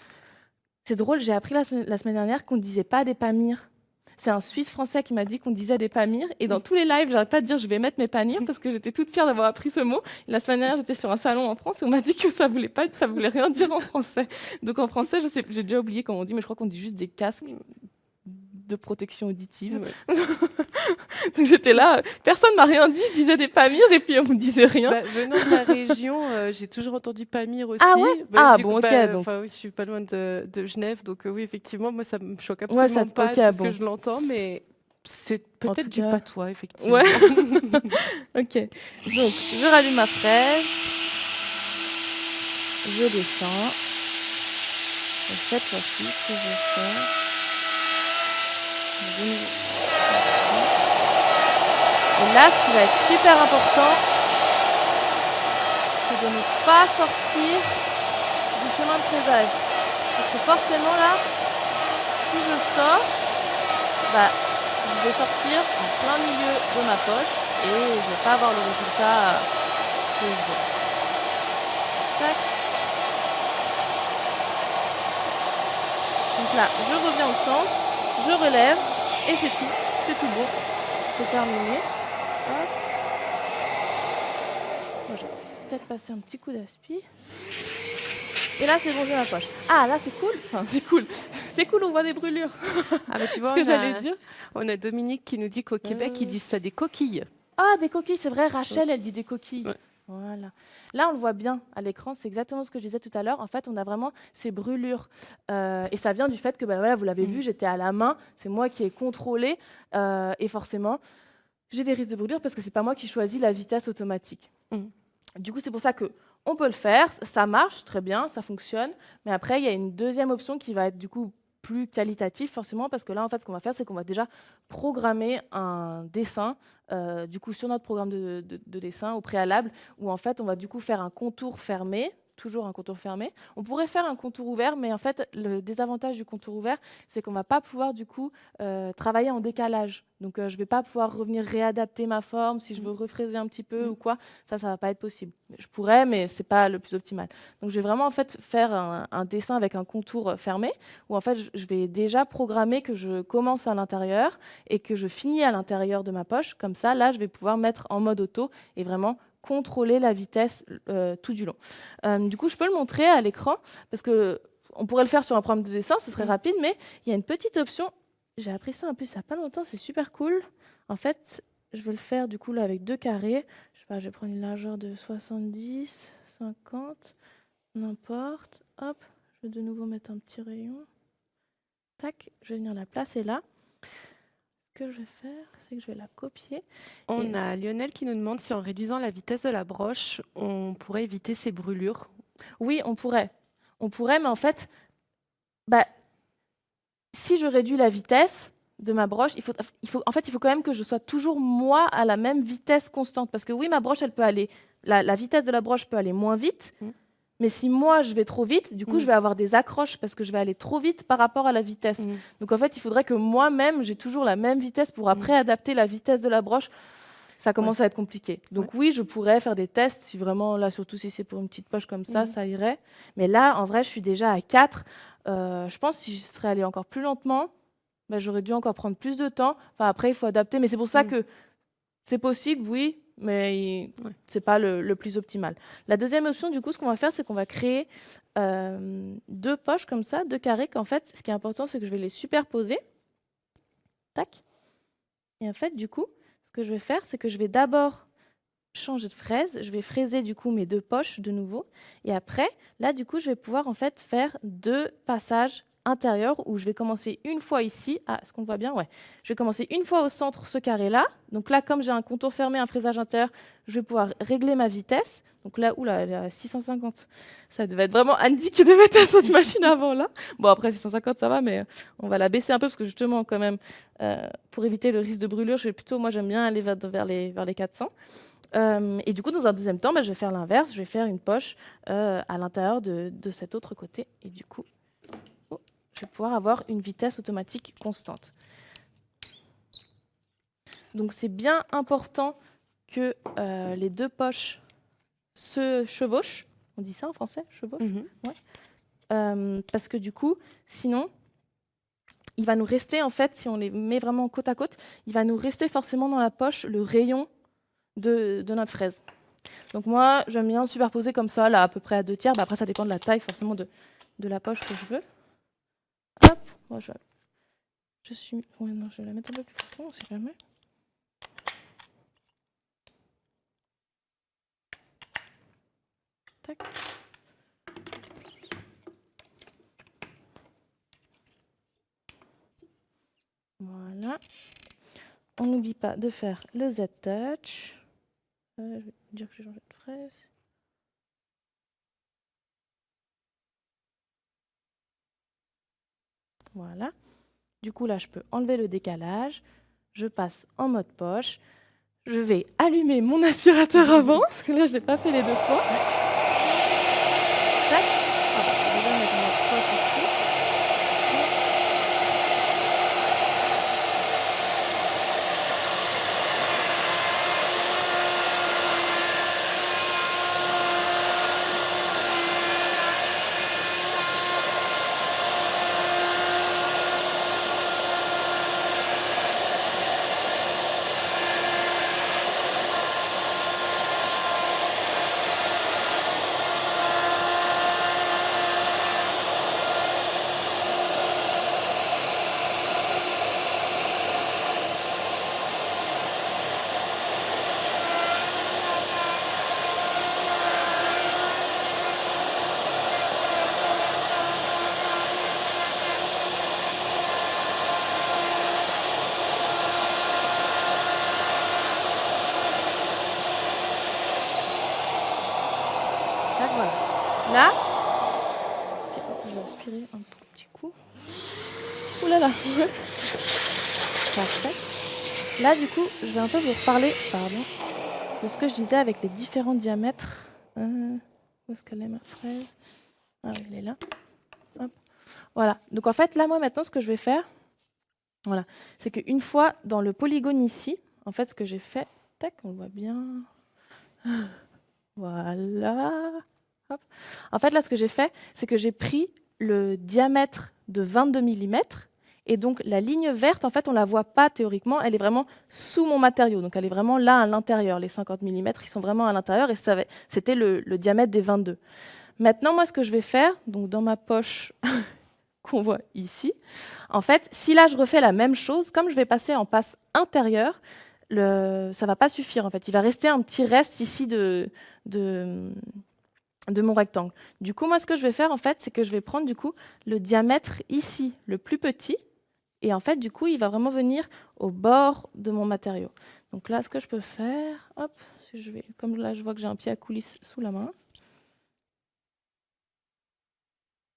C'est drôle, j'ai appris la semaine dernière qu'on ne disait pas des pamires. C'est un Suisse français qui m'a dit qu'on disait des pamires. Et dans tous les lives, j'arrête pas de dire je vais mettre mes pamires parce que j'étais toute fière d'avoir appris ce mot. Et la semaine dernière, j'étais sur un salon en France et on m'a dit que ça voulait rien dire en français. Donc en français, je sais, j'ai déjà oublié comment on dit, mais je crois qu'on dit juste des casques de protection auditive. Ouais. Donc j'étais là, personne m'a rien dit, je disais des pamires et puis on me disait rien. Venant de la région, j'ai toujours entendu pamire aussi. Ah ouais. Donc. Oui, je suis pas loin de Genève, donc oui, effectivement, moi ça me choque absolument pas parce que je l'entends, mais c'est peut-être du patois, effectivement. Ouais. Ok. Donc je rallume ma fraise, je descends. Et cette fois-ci, ce que je vais faire, et là, ce qui va être super important, c'est de ne pas sortir du chemin de fraisage. Parce que forcément, là, si je sors, je vais sortir en plein milieu de ma poche. et je vais pas avoir le résultat que je veux. Tac. Donc là, je reviens au centre, je relève et c'est tout bon, c'est terminé. Hop. Moi, je vais peut-être passer un petit coup d'aspi. Et là, c'est bon, j'ai ma poche. Ah, là, c'est cool. Enfin, c'est cool. C'est cool, on voit des brûlures. Ah bah tu vois, Ce que j'allais dire. on a Dominique qui nous dit qu'au Québec, ils disent ça des coquilles. Ah, des coquilles, c'est vrai. Rachel, elle dit des coquilles. Ouais. Voilà. Là, on le voit bien à l'écran. C'est exactement ce que je disais tout à l'heure. En fait, on a vraiment ces brûlures. Et ça vient du fait que, voilà, vous l'avez vu, j'étais à la main. C'est moi qui ai contrôlé. Et forcément, j'ai des risques de brûlure parce que c'est pas moi qui choisis la vitesse automatique. Du coup, c'est pour ça que on peut le faire. Ça marche très bien, ça fonctionne. Mais après, il y a une deuxième option qui va être du coup plus qualitative forcément, parce que là, en fait, ce qu'on va faire, c'est qu'on va déjà programmer un dessin, du coup, sur notre programme de dessin au préalable, où en fait, on va du coup faire un contour fermé, toujours un contour fermé. On pourrait faire un contour ouvert, mais en fait, le désavantage du contour ouvert, c'est qu'on va pas pouvoir du coup travailler en décalage. Donc, je vais pas pouvoir revenir réadapter ma forme si je veux refraiser un petit peu ou quoi. Ça va pas être possible. Je pourrais, mais c'est pas le plus optimal. Donc, je vais vraiment en fait faire un dessin avec un contour fermé, où en fait, je vais déjà programmer que je commence à l'intérieur et que je finis à l'intérieur de ma poche. Comme ça, là, je vais pouvoir mettre en mode auto et vraiment contrôler la vitesse tout du long. Du coup, je peux le montrer à l'écran parce que on pourrait le faire sur un programme de dessin, ce serait rapide, mais il y a une petite option. J'ai appris ça un peu il n'y a pas longtemps, c'est super cool. En fait, je vais le faire du coup là avec 2 carrés. Je sais pas, je vais prendre une largeur de 70, 50, n'importe. Hop, je vais de nouveau mettre un petit rayon. Tac, je vais venir la placer là. Ce que je vais faire, c'est que je vais la copier. On a Lionel qui nous demande si en réduisant la vitesse de la broche, on pourrait éviter ces brûlures. Oui, on pourrait. On pourrait, mais en fait, si je réduis la vitesse de ma broche, il faut quand même que je sois toujours moi à la même vitesse constante. Parce que oui, ma broche, elle peut aller, la vitesse de la broche peut aller moins vite. Mais si moi, je vais trop vite, du coup, je vais avoir des accroches parce que je vais aller trop vite par rapport à la vitesse. Donc, en fait, il faudrait que moi-même, j'ai toujours la même vitesse pour après adapter la vitesse de la broche. Ça commence à être compliqué. Donc, oui, je pourrais faire des tests si vraiment, là, surtout si c'est pour une petite poche comme ça, ça irait. Mais là, en vrai, je suis déjà à 4. Je pense que si je serais allée encore plus lentement, j'aurais dû encore prendre plus de temps. Enfin, après, il faut adapter. Mais c'est pour ça que c'est possible, oui, mais c'est pas le plus optimal. La deuxième option, du coup, ce qu'on va faire, c'est qu'on va créer 2 poches comme ça, 2 carrés, qu'en fait, ce qui est important, c'est que je vais les superposer. Tac. Et en fait, du coup, ce que je vais faire, c'est que je vais d'abord changer de fraise. Je vais fraiser, du coup, mes 2 poches de nouveau. Et après, là, du coup, je vais pouvoir, en fait, faire 2 passages intérieur où je vais commencer une fois ici. Ah, est-ce qu'on voit bien? Ouais. Je vais commencer une fois au centre, ce carré-là. Donc là, comme j'ai un contour fermé, un fraisage intérieur, je vais pouvoir régler ma vitesse. Donc là, oula, elle est à 650. Ça devait être vraiment Andy qui devait être à cette machine avant là. Bon, après 650, ça va, mais on va la baisser un peu parce que justement, quand même, pour éviter le risque de brûlure, moi, j'aime bien aller vers les 400. Et du coup, dans un deuxième temps, je vais faire l'inverse. Je vais faire une poche à l'intérieur de cet autre côté. Et du coup, je vais pouvoir avoir une vitesse automatique constante. Donc, c'est bien important que les 2 poches se chevauchent. On dit ça en français, chevauche? Ouais. Parce que du coup, sinon, il va nous rester, en fait, si on les met vraiment côte à côte, il va nous rester forcément dans la poche le rayon de notre fraise. Donc moi, j'aime bien superposer comme ça, là, à peu près à 2/3. Après, ça dépend de la taille, forcément, de la poche que je veux. Hop, moi, je vais la mettre un peu plus profond, on sait jamais. Tac. Voilà. On n'oublie pas de faire le Z-Touch. Je vais dire que j'ai changé de fraise. Voilà. Du coup, là, je peux enlever le décalage. Je passe en mode poche. Je vais allumer mon aspirateur avant, parce que là, je ne l'ai pas fait les 2 fois. Tac. Je vais déjà mettre ma poche ici. Là, je vais aspirer un petit coup. Ouh là là. Parfait. Là, du coup, je vais un peu vous reparler de ce que je disais avec les différents diamètres. Où est-ce qu'elle est, ma fraise? Ah oui, elle est là. Hop. Voilà. Donc, en fait, là, moi, maintenant, ce que je vais faire, voilà, c'est qu'une fois dans le polygone ici, en fait, ce que j'ai fait, tac, on le voit bien. Voilà. Hop. En fait, là, ce que j'ai fait, c'est que j'ai pris le diamètre de 22 mm. Et donc, la ligne verte, en fait, on ne la voit pas théoriquement. Elle est vraiment sous mon matériau. Donc, elle est vraiment là, à l'intérieur. Les 50 mm, ils sont vraiment à l'intérieur. Et c'était le diamètre des 22. Maintenant, moi, ce que je vais faire, donc dans ma poche qu'on voit ici, en fait, si là, je refais la même chose, comme je vais passer en passe intérieure, ça ne va pas suffire. En fait, il va rester un petit reste ici de mon rectangle. Du coup, moi, ce que je vais faire, en fait, c'est que je vais prendre du coup le diamètre ici, le plus petit, et en fait, du coup, il va vraiment venir au bord de mon matériau. Donc là, ce que je peux faire, hop, comme là, je vois que j'ai un pied à coulisse sous la main.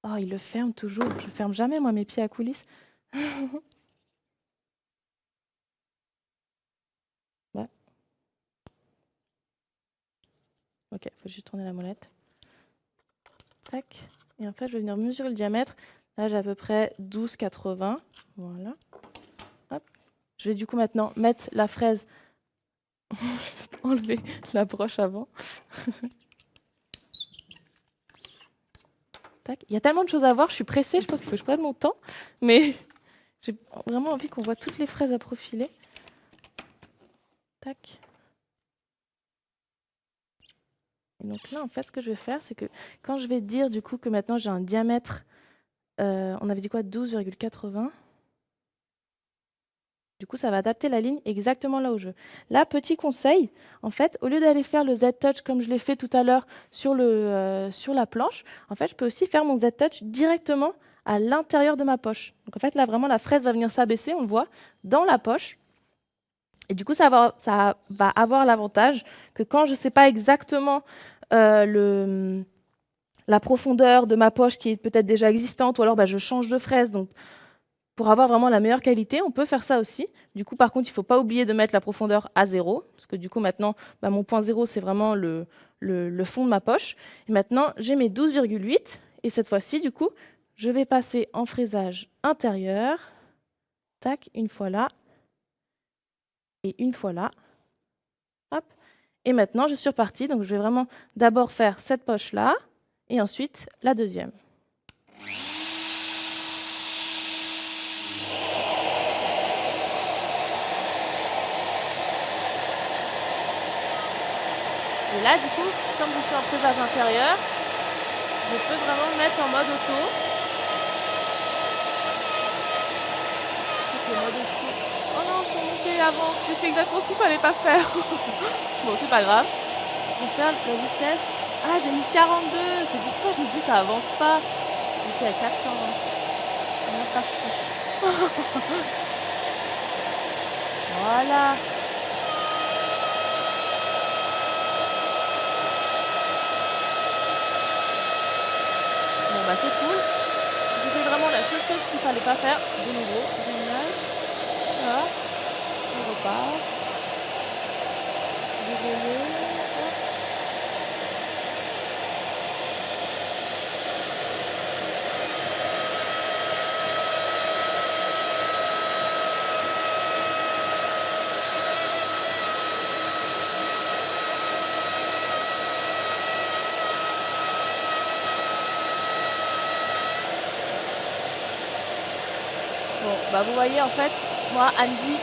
Oh, il le ferme toujours. Je ferme jamais, moi, mes pieds à coulisses. Ouais. Ok, il faut juste tourner la molette. Tac. Et en fait, je vais venir mesurer le diamètre. Là, j'ai à peu près 12,80. Voilà. Hop. Je vais du coup maintenant mettre la fraise. Enlever la broche avant. Tac. Il y a tellement de choses à voir, je suis pressée, je pense qu'il faut que je prenne mon temps. Mais j'ai vraiment envie qu'on voit toutes les fraises à profiler. Tac. Et donc là, en fait, ce que je vais faire, c'est que quand je vais dire du coup que maintenant j'ai un diamètre, on avait dit quoi, 12,80. Du coup, ça va adapter la ligne exactement là où je veux. Là, petit conseil, en fait, au lieu d'aller faire le Z-Touch comme je l'ai fait tout à l'heure sur la planche, en fait, je peux aussi faire mon Z-Touch directement à l'intérieur de ma poche. Donc en fait, là, vraiment, la fraise va venir s'abaisser, on le voit, dans la poche. Et du coup, ça va avoir l'avantage que quand je ne sais pas exactement la profondeur de ma poche qui est peut-être déjà existante, ou alors je change de fraise, donc pour avoir vraiment la meilleure qualité, on peut faire ça aussi. Du coup, par contre, il ne faut pas oublier de mettre la profondeur à 0, parce que du coup, maintenant, mon point 0, c'est vraiment le fond de ma poche. Et maintenant, j'ai mes 12,8, et cette fois-ci, du coup, je vais passer en fraisage intérieur. Tac, une fois là, et une fois là. Hop. Et maintenant, je suis repartie. Donc, je vais vraiment d'abord faire cette poche-là, et ensuite la deuxième. Et là, du coup, comme je suis en fraisage intérieur, je peux vraiment me mettre en mode auto. C'est mode auto. Oh non, je suis montée avant. J'ai fait exactement ce qu'il fallait pas faire. Bon, c'est pas grave. Je vais faire la vitesse. Ah, j'ai mis 42. C'est pour ça que je me dis ça avance pas. J'étais à 400. On est parti. Voilà. Bon bah c'est cool. J'ai fait vraiment la seule chose qu'il fallait pas faire. De nouveau, génial. Voilà. On repart. Désolé. Bon, vous voyez, en fait, moi, Andy,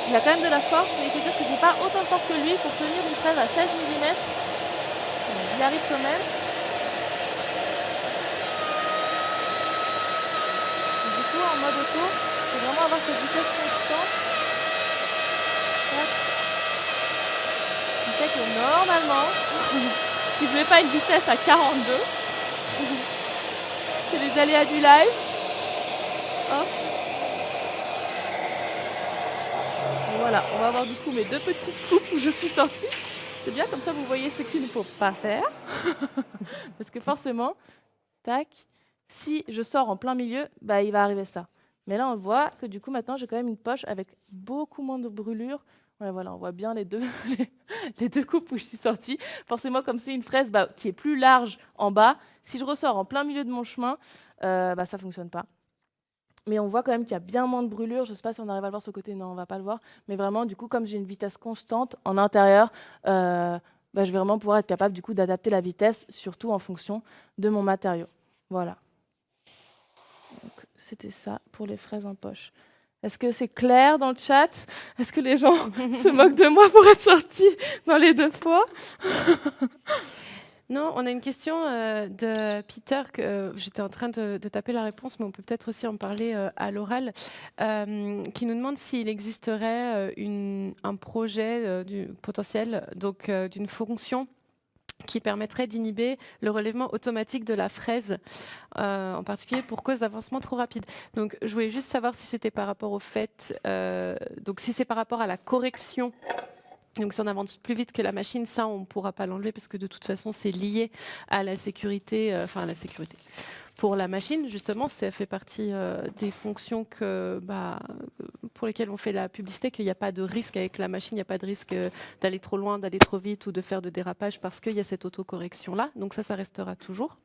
il a quand même de la force, mais il faut dire que j'ai pas autant de force que lui pour tenir une fraise à 16 mm. Il arrive quand même. Et du coup, en mode auto, il faut vraiment avoir cette vitesse constante. Qui fait que normalement, si je mets pas une vitesse à 42, c'est les aléas du live. Hop. Et voilà, on va avoir du coup mes deux petites coupes où je suis sortie. C'est bien, comme ça vous voyez ce qu'il ne faut pas faire. Parce que forcément, tac, si je sors en plein milieu, bah, il va arriver ça. Mais là, on voit que du coup, maintenant, j'ai quand même une poche avec beaucoup moins de brûlures. Ouais, voilà, on voit bien les deux, les deux coupes où je suis sortie. Forcément, comme c'est une fraise bah, qui est plus large en bas, si je ressors en plein milieu de mon chemin, bah, ça ne fonctionne pas. Mais on voit quand même qu'il y a bien moins de brûlures. Je ne sais pas si on arrive à le voir sur le côté. Non, on ne va pas le voir. Mais vraiment, du coup, comme j'ai une vitesse constante en intérieur, bah, je vais vraiment pouvoir être capable du coup d'adapter la vitesse, surtout en fonction de mon matériau. Voilà. Donc, c'était ça pour les fraises en poche. Est-ce que c'est clair dans le chat? Est-ce que les gens se moquent de moi pour être sortis dans les 2 fois? Non, on a une question de Peter, que j'étais en train de taper la réponse, mais on peut peut-être aussi en parler à l'oral, qui nous demande s'il existerait un projet potentiel d'une fonction qui permettrait d'inhiber le relèvement automatique de la fraise, en particulier pour cause d'avancement trop rapide. Donc, je voulais juste savoir si c'était par rapport au fait, donc si c'est par rapport à la correction. Donc, si on avance plus vite que la machine, ça, on ne pourra pas l'enlever parce que de toute façon, c'est lié à la sécurité, à la sécurité. Pour la machine, justement, ça fait partie des fonctions pour lesquelles on fait la publicité, qu'il n'y a pas de risque avec la machine, il n'y a pas de risque d'aller trop loin, d'aller trop vite ou de faire de dérapage parce qu'il y a cette autocorrection-là. Donc ça restera toujours.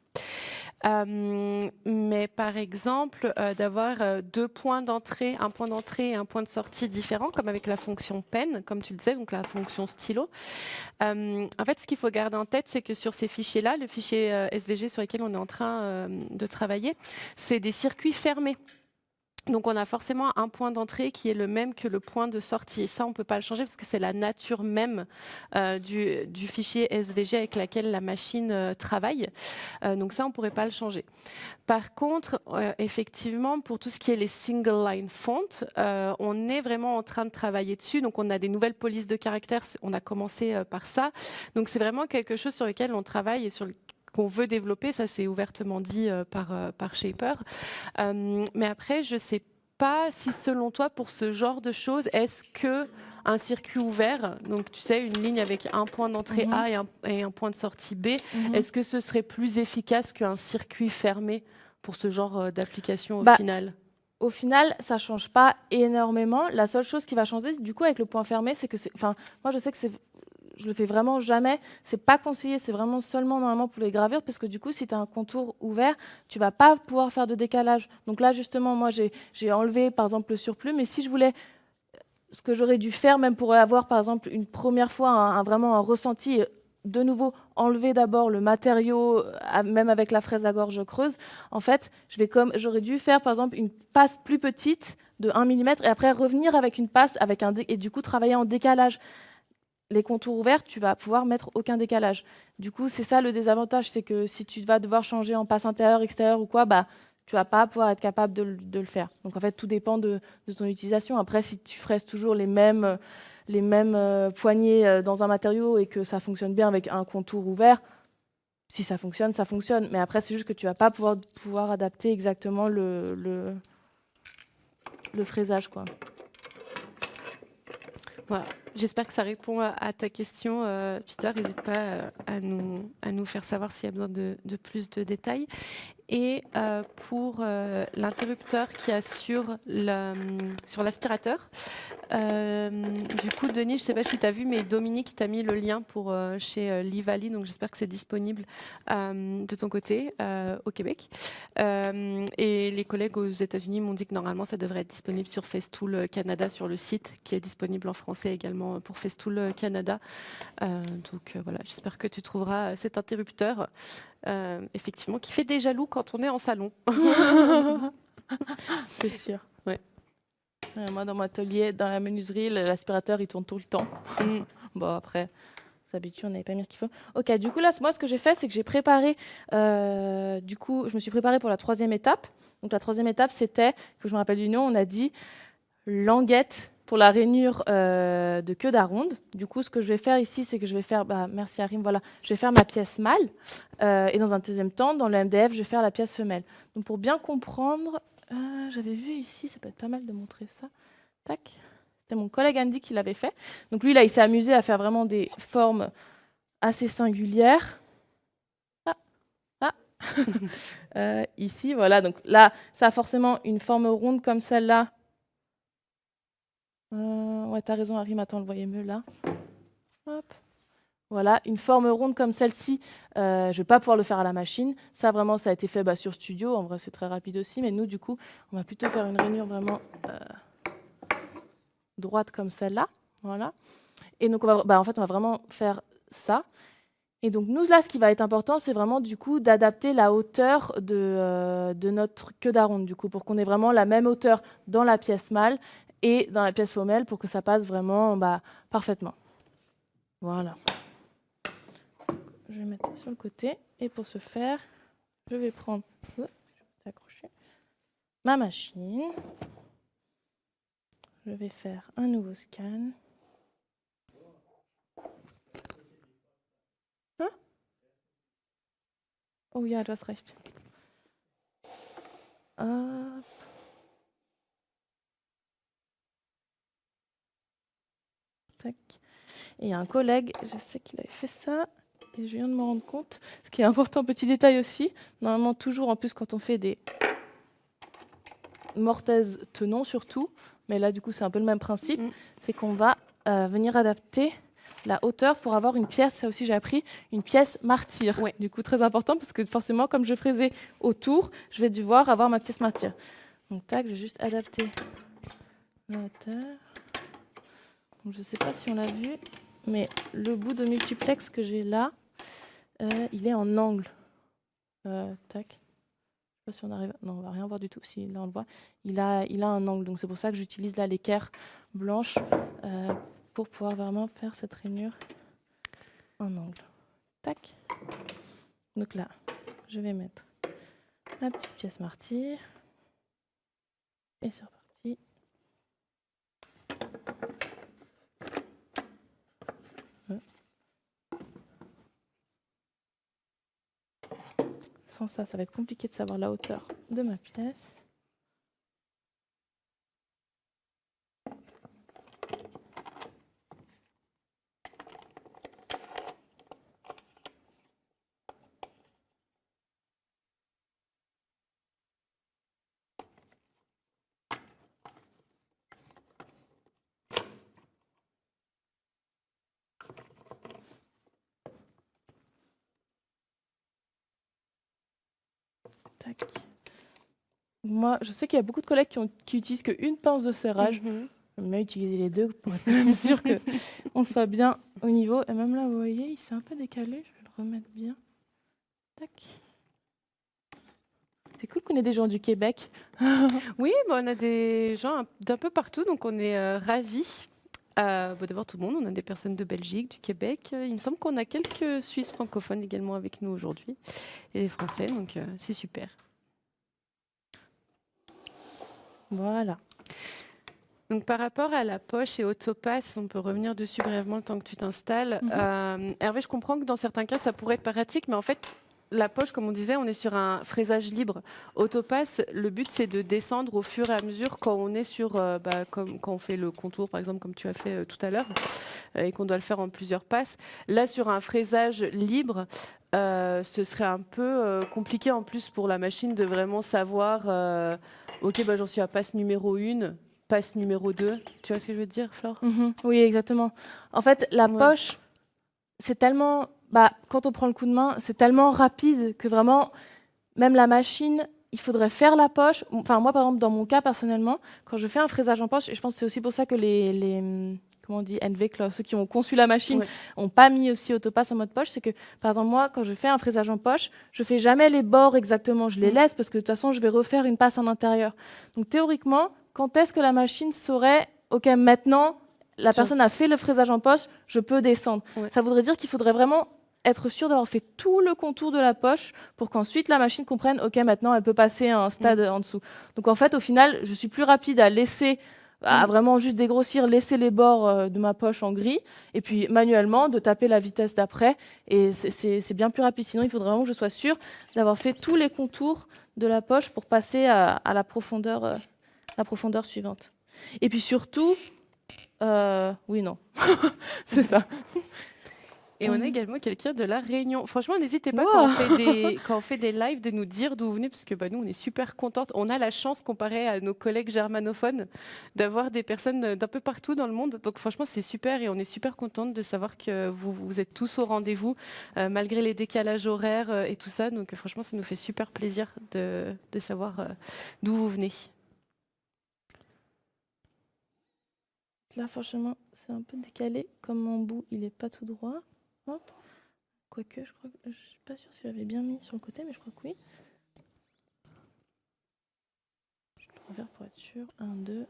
Mais par exemple, d'avoir 2 points d'entrée, un point d'entrée et un point de sortie différents, comme avec la fonction pen, comme tu le disais, donc la fonction stylo. En fait, ce qu'il faut garder en tête, c'est que sur ces fichiers-là, le fichier SVG sur lequel on est en train de travailler, c'est des circuits fermés. Donc, on a forcément un point d'entrée qui est le même que le point de sortie. Et ça, on ne peut pas le changer parce que c'est la nature même du fichier SVG avec laquelle la machine travaille. Donc ça, on ne pourrait pas le changer. Par contre, effectivement, pour tout ce qui est les single line fonts, on est vraiment en train de travailler dessus. Donc, on a des nouvelles polices de caractères. On a commencé par ça. Donc, c'est vraiment quelque chose sur lequel on travaille et sur qu'on veut développer. Ça, c'est ouvertement dit par Shaper. Mais après, je ne sais pas si, selon toi, pour ce genre de choses, est-ce que un circuit ouvert, donc tu sais, une ligne avec un point d'entrée A et un point de sortie B, est-ce que ce serait plus efficace qu'un circuit fermé pour ce genre d'application au final? Au final, ça ne change pas énormément. La seule chose qui va changer, du coup, avec le point fermé, c'est que moi, je sais que je le fais vraiment jamais. C'est pas conseillé, c'est vraiment seulement normalement pour les gravures, parce que du coup, si tu as un contour ouvert, tu vas pas pouvoir faire de décalage. Donc là, justement, moi, j'ai enlevé, par exemple, le surplus, mais si je voulais, ce que j'aurais dû faire, même pour avoir, par exemple, une première fois vraiment un ressenti, de nouveau, enlever d'abord le matériau, même avec la fraise à gorge creuse. En fait, j'aurais dû faire, par exemple, une passe plus petite de 1 mm, et après revenir avec une passe, et du coup, travailler en décalage. Les contours ouverts, tu vas pouvoir mettre aucun décalage. Du coup, c'est ça le désavantage, c'est que si tu vas devoir changer en passe intérieure, extérieure ou quoi, tu vas pas pouvoir être capable de le faire. Donc en fait, tout dépend de ton utilisation. Après, si tu fraises toujours les mêmes poignées dans un matériau et que ça fonctionne bien avec un contour ouvert, si ça fonctionne, ça fonctionne. Mais après, c'est juste que tu vas pas pouvoir adapter exactement le fraisage, quoi. Voilà. J'espère que ça répond à ta question, Peter. N'hésite pas à nous faire savoir s'il y a besoin de plus de détails. Et pour l'interrupteur qui a sur l'aspirateur, du coup, Denis, je ne sais pas si tu as vu, mais Dominique t'a mis le lien pour chez Livali, donc j'espère que c'est disponible de ton côté au Québec. Et les collègues aux États-Unis m'ont dit que normalement, ça devrait être disponible sur Festool Canada, sur le site qui est disponible en français également pour Festool Canada. Donc voilà, j'espère que tu trouveras cet interrupteur. Effectivement, qui fait des jaloux quand on est en salon. C'est sûr. Ouais. Moi, dans mon atelier, dans la menuiserie, l'aspirateur, il tourne tout le temps. Bon, après, on s'habitue, on n'avait pas mis ce qu'il faut. Ok, du coup, là, moi, ce que j'ai fait, c'est que j'ai préparé... du coup, je me suis préparée pour la 3e étape. Donc, la 3e étape, c'était, il faut que je me rappelle du nom, on a dit languette pour la rainure de queue d'aronde. Du coup, ce que je vais faire ici, c'est que je vais faire... merci Arim, voilà. Je vais faire ma pièce mâle. Et dans un deuxième temps, dans le MDF, je vais faire la pièce femelle. Donc, pour bien comprendre... j'avais vu ici, ça peut être pas mal de montrer ça. Tac. C'était mon collègue Andy qui l'avait fait. Donc lui, là, il s'est amusé à faire vraiment des formes assez singulières. Ici, voilà. Donc là, ça a forcément une forme ronde comme celle-là. Ouais, t'as raison, Harry, attends, on le voyait mieux là. Hop. Voilà, une forme ronde comme celle-ci, je ne vais pas pouvoir le faire à la machine. Ça, vraiment, ça a été fait sur Studio. En vrai, c'est très rapide aussi. Mais nous, du coup, on va plutôt faire une rainure vraiment droite comme celle-là. Voilà. Et donc, en fait, on va vraiment faire ça. Et donc, nous, là, ce qui va être important, c'est vraiment, du coup, d'adapter la hauteur de notre queue d'aronde, du coup, pour qu'on ait vraiment la même hauteur dans la pièce mâle et dans la pièce femelle pour que ça passe vraiment parfaitement. Voilà. Je vais mettre ça sur le côté. Et pour ce faire, je vais prendre ma machine. Je vais faire un nouveau scan. Hein? Oh ja, du hast recht. Hop. Tac. Et il y a un collègue, je sais qu'il avait fait ça. Et je viens de me rendre compte, ce qui est important, petit détail aussi, normalement toujours en plus quand on fait des mortaises tenons surtout, mais là du coup c'est un peu le même principe, c'est qu'on va venir adapter la hauteur pour avoir une pièce, ça aussi j'ai appris, une pièce martyre. Ouais. Du coup très important parce que forcément comme je fraisais autour, je vais devoir avoir ma pièce martyre. Donc tac, je vais juste adapter la hauteur. Donc, je ne sais pas si on l'a vu, mais le bout de multiplex que j'ai là, il est en angle. Tac. Je ne sais pas si on arrive. Non, on ne va rien voir du tout. Si là on le voit, il a un angle. Donc c'est pour ça que j'utilise là l'équerre blanche pour pouvoir vraiment faire cette rainure en angle. Tac. Donc là, je vais mettre ma petite pièce martyre. Et c'est reparti. Sans ça, ça va être compliqué de savoir la hauteur de ma pièce. Tac. Moi, je sais qu'il y a beaucoup de collègues qui utilisent qu'une pince de serrage. J'aime bien utiliser les deux pour être même sûr qu'on soit bien au niveau. Et même là, vous voyez, il s'est un peu décalé. Je vais le remettre bien. Tac. C'est cool qu'on ait des gens du Québec. Oui, on a des gens d'un peu partout, donc on est ravis. D'abord tout le monde, on a des personnes de Belgique, du Québec. Il me semble qu'on a quelques Suisses francophones également avec nous aujourd'hui et des Français, donc c'est super. Voilà. Donc par rapport à la poche et au topaz, on peut revenir dessus brièvement le temps que tu t'installes. Hervé, je comprends que dans certains cas ça pourrait être pratique, mais en fait la poche, comme on disait, on est sur un fraisage libre. Au topaz, le but c'est de descendre au fur et à mesure quand on est sur, comme quand on fait le contour par exemple comme tu as fait tout à l'heure et qu'on doit le faire en plusieurs passes. Là sur un fraisage libre, ce serait un peu compliqué en plus pour la machine de vraiment savoir ok, j'en suis à passe numéro 1, passe numéro 2. Tu vois ce que je veux dire, Flore? Oui, exactement. En fait, la poche, c'est tellement... quand on prend le coup de main, c'est tellement rapide que vraiment, même la machine, il faudrait faire la poche. Enfin, moi, par exemple, dans mon cas, personnellement, quand je fais un fraisage en poche, et je pense que c'est aussi pour ça que les comment on dit, NV, ceux qui ont conçu la machine, n'ont pas mis aussi Autopass en mode poche, c'est que, par exemple, moi, quand je fais un fraisage en poche, je fais jamais les bords exactement, je les laisse parce que de toute façon, je vais refaire une passe en intérieur. Donc, théoriquement, quand est-ce que la machine saurait, OK, maintenant, la personne a fait le fraisage en poche, je peux descendre. Ça voudrait dire qu'il faudrait vraiment être sûr d'avoir fait tout le contour de la poche pour qu'ensuite la machine comprenne, OK, maintenant, elle peut passer à un stade en dessous. Donc, en fait, au final, je suis plus rapide à laisser à vraiment juste dégrossir, laisser les bords de ma poche en gris, et puis manuellement de taper la vitesse d'après, et c'est bien plus rapide. Sinon, il faudrait vraiment que je sois sûre d'avoir fait tous les contours de la poche pour passer à la profondeur suivante. Et puis surtout, oui, non, c'est ça. Et on a également quelqu'un de La Réunion. Franchement, n'hésitez pas Wow. quand on fait des lives de nous dire d'où vous venez, parce que bah, nous, on est super contentes. On a la chance, comparé à nos collègues germanophones, d'avoir des personnes d'un peu partout dans le monde. Donc franchement, c'est super et on est super contente de savoir que vous êtes tous au rendez-vous, malgré les décalages horaires et tout ça. Donc franchement, ça nous fait super plaisir de savoir d'où vous venez. Là, franchement, c'est un peu décalé. Comme mon bout, il n'est pas tout droit. Hop. Quoique, je crois que je suis pas sûre si j'avais bien mis sur le côté, mais je crois que oui. Je le reverrai pour être sûre. 1, 2.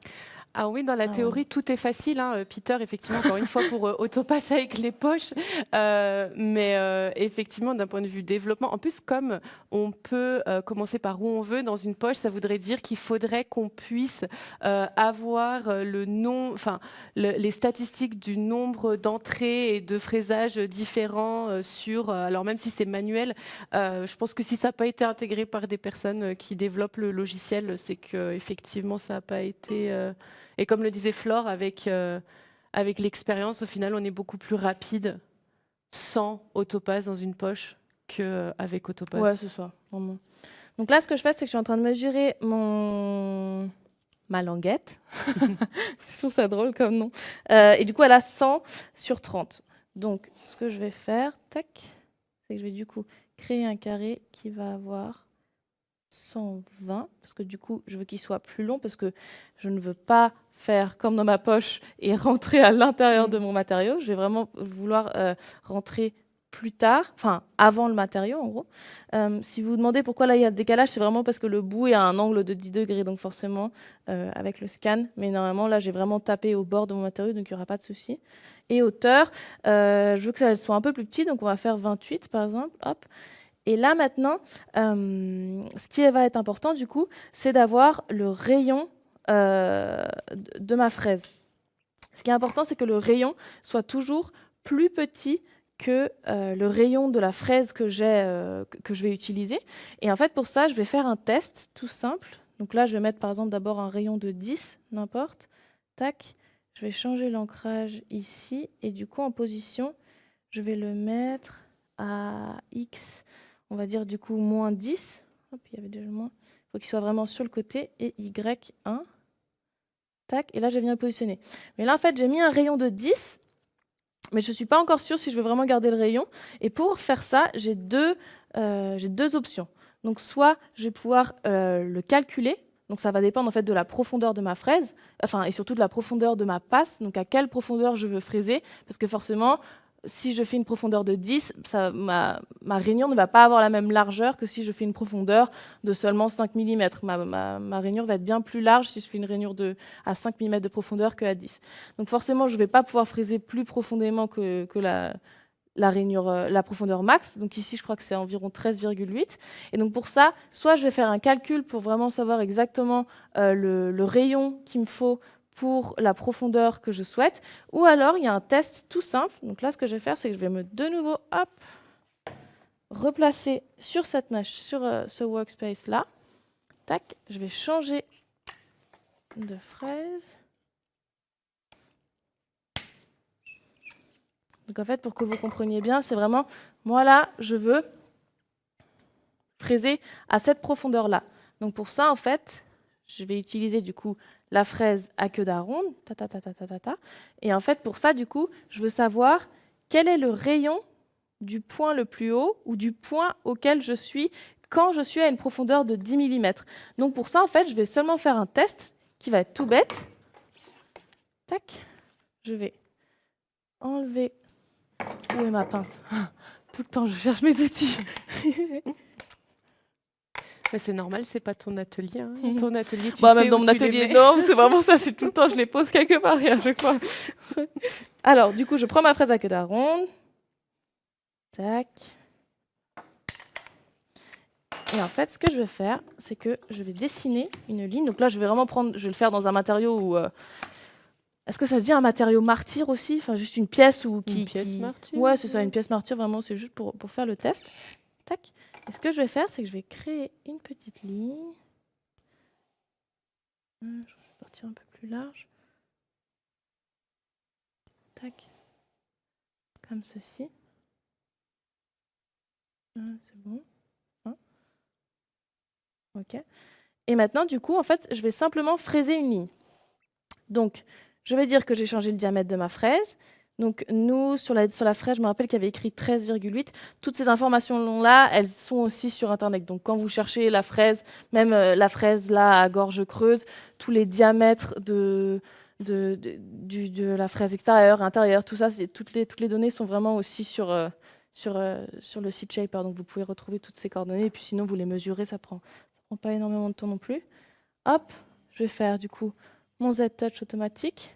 Ah oui, dans la théorie, Voilà. tout est facile, hein. Peter, effectivement, encore une fois, pour autopass avec les poches. Mais effectivement, d'un point de vue développement, en plus, comme on peut commencer par où on veut dans une poche, ça voudrait dire qu'il faudrait qu'on puisse avoir le nom, enfin, les statistiques du nombre d'entrées et de phrasages différents alors même si c'est manuel, je pense que si ça n'a pas été intégré par des personnes qui développent le logiciel, c'est que effectivement ça n'a pas été. Et comme le disait Flore, avec l'expérience, au final, on est beaucoup plus rapide sans autopass dans une poche qu'avec autopass. Ouais, c'est ça. Vraiment. Donc là, ce que je fais, c'est que je suis en train de mesurer ma languette. Je trouve ça drôle comme nom. Et du coup, elle a 100 sur 30. Donc, ce que je vais faire, tac, c'est que je vais du coup créer un carré qui va avoir 120, parce que du coup, je veux qu'il soit plus long, parce que je ne veux pas faire comme dans ma poche et rentrer à l'intérieur de mon matériau. Je vais vraiment vouloir rentrer plus tard, enfin avant le matériau en gros. Si vous vous demandez pourquoi là il y a le décalage, c'est vraiment parce que le bout est à un angle de 10 degrés, donc forcément avec le scan. Mais normalement là j'ai vraiment tapé au bord de mon matériau, donc il n'y aura pas de souci. Et hauteur, je veux que ça soit un peu plus petit, donc on va faire 28 par exemple. Hop. Et là maintenant, ce qui va être important du coup, c'est d'avoir le rayon de ma fraise. Ce qui est important, c'est que le rayon soit toujours plus petit que le rayon de la fraise que je vais utiliser. Et en fait, pour ça, je vais faire un test tout simple. Donc là, je vais mettre par exemple d'abord un rayon de 10, n'importe. Tac. Je vais changer l'ancrage ici. Et du coup, en position, je vais le mettre à X, on va dire du coup moins 10. Hop, il y avait déjà le moins. Il faut qu'il soit vraiment sur le côté. Et Y1. Tac. Et là, je viens le positionner. Mais là, en fait, j'ai mis un rayon de 10. Mais je ne suis pas encore sûre si je veux vraiment garder le rayon. Et pour faire ça, j'ai deux options. Donc, soit je vais pouvoir le calculer. Donc, ça va dépendre en fait de la profondeur de ma fraise, enfin, et surtout de la profondeur de ma passe. Donc, à quelle profondeur je veux fraiser. Parce que forcément, si je fais une profondeur de 10, ma rainure ne va pas avoir la même largeur que si je fais une profondeur de seulement 5 mm. Ma rainure va être bien plus large si je fais une rainure à 5 mm de profondeur qu'à 10. Donc forcément, je ne vais pas pouvoir fraiser plus profondément que la profondeur max. Donc ici, je crois que c'est environ 13,8. Et donc pour ça, soit je vais faire un calcul pour vraiment savoir exactement le rayon qu'il me faut pour la profondeur que je souhaite, ou alors il y a un test tout simple. Donc là, ce que je vais faire, c'est que je vais de nouveau replacer sur ce workspace là. Tac, je vais changer de fraise. Donc en fait, pour que vous compreniez bien, c'est vraiment, moi là, je veux fraiser à cette profondeur-là. Donc pour ça, en fait, je vais utiliser du coup la fraise à queue d'aronde. Et en fait, pour ça, du coup, je veux savoir quel est le rayon du point le plus haut ou du point auquel je suis quand je suis à une profondeur de 10 mm. Donc pour ça, en fait, je vais seulement faire un test qui va être tout bête. Tac, je vais enlever. Où est ma pince? Tout le temps, je cherche mes outils. Mais c'est normal, c'est pas ton atelier. Hein. Ton atelier, tu Même sais dans où mon tu les atelier, mets. non, c'est vraiment ça. Tout le temps, je les pose quelque part et à chaque fois. Alors, du coup, je prends ma fraise à queue d'aronde. Tac. Et en fait, ce que je vais faire, c'est que je vais dessiner une ligne. Donc là, je vais le faire dans un matériau où. Est-ce que ça se dit un matériau martyr aussi? Enfin, juste une pièce Une pièce martyr. Ouais, c'est ça, une pièce martyr, vraiment, c'est juste pour faire le test. Tac. Et ce que je vais faire, c'est que je vais créer une petite ligne. Je vais partir un peu plus large. Tac. Comme ceci. C'est bon. Hein. OK. Et maintenant, du coup, en fait, je vais simplement fraiser une ligne. Donc, je vais dire que j'ai changé le diamètre de ma fraise. Donc, nous, sur la fraise, je me rappelle qu'il y avait écrit 13,8. Toutes ces informations-là, elles sont aussi sur Internet. Donc, quand vous cherchez la fraise, même la fraise là à gorge creuse, tous les diamètres de la fraise extérieure, intérieure, tout ça, toutes les données sont vraiment aussi sur le site Shaper. Donc, vous pouvez retrouver toutes ces coordonnées. Et puis, sinon, vous les mesurez, ça prend pas énormément de temps non plus. Hop, je vais faire du coup mon Z-Touch automatique.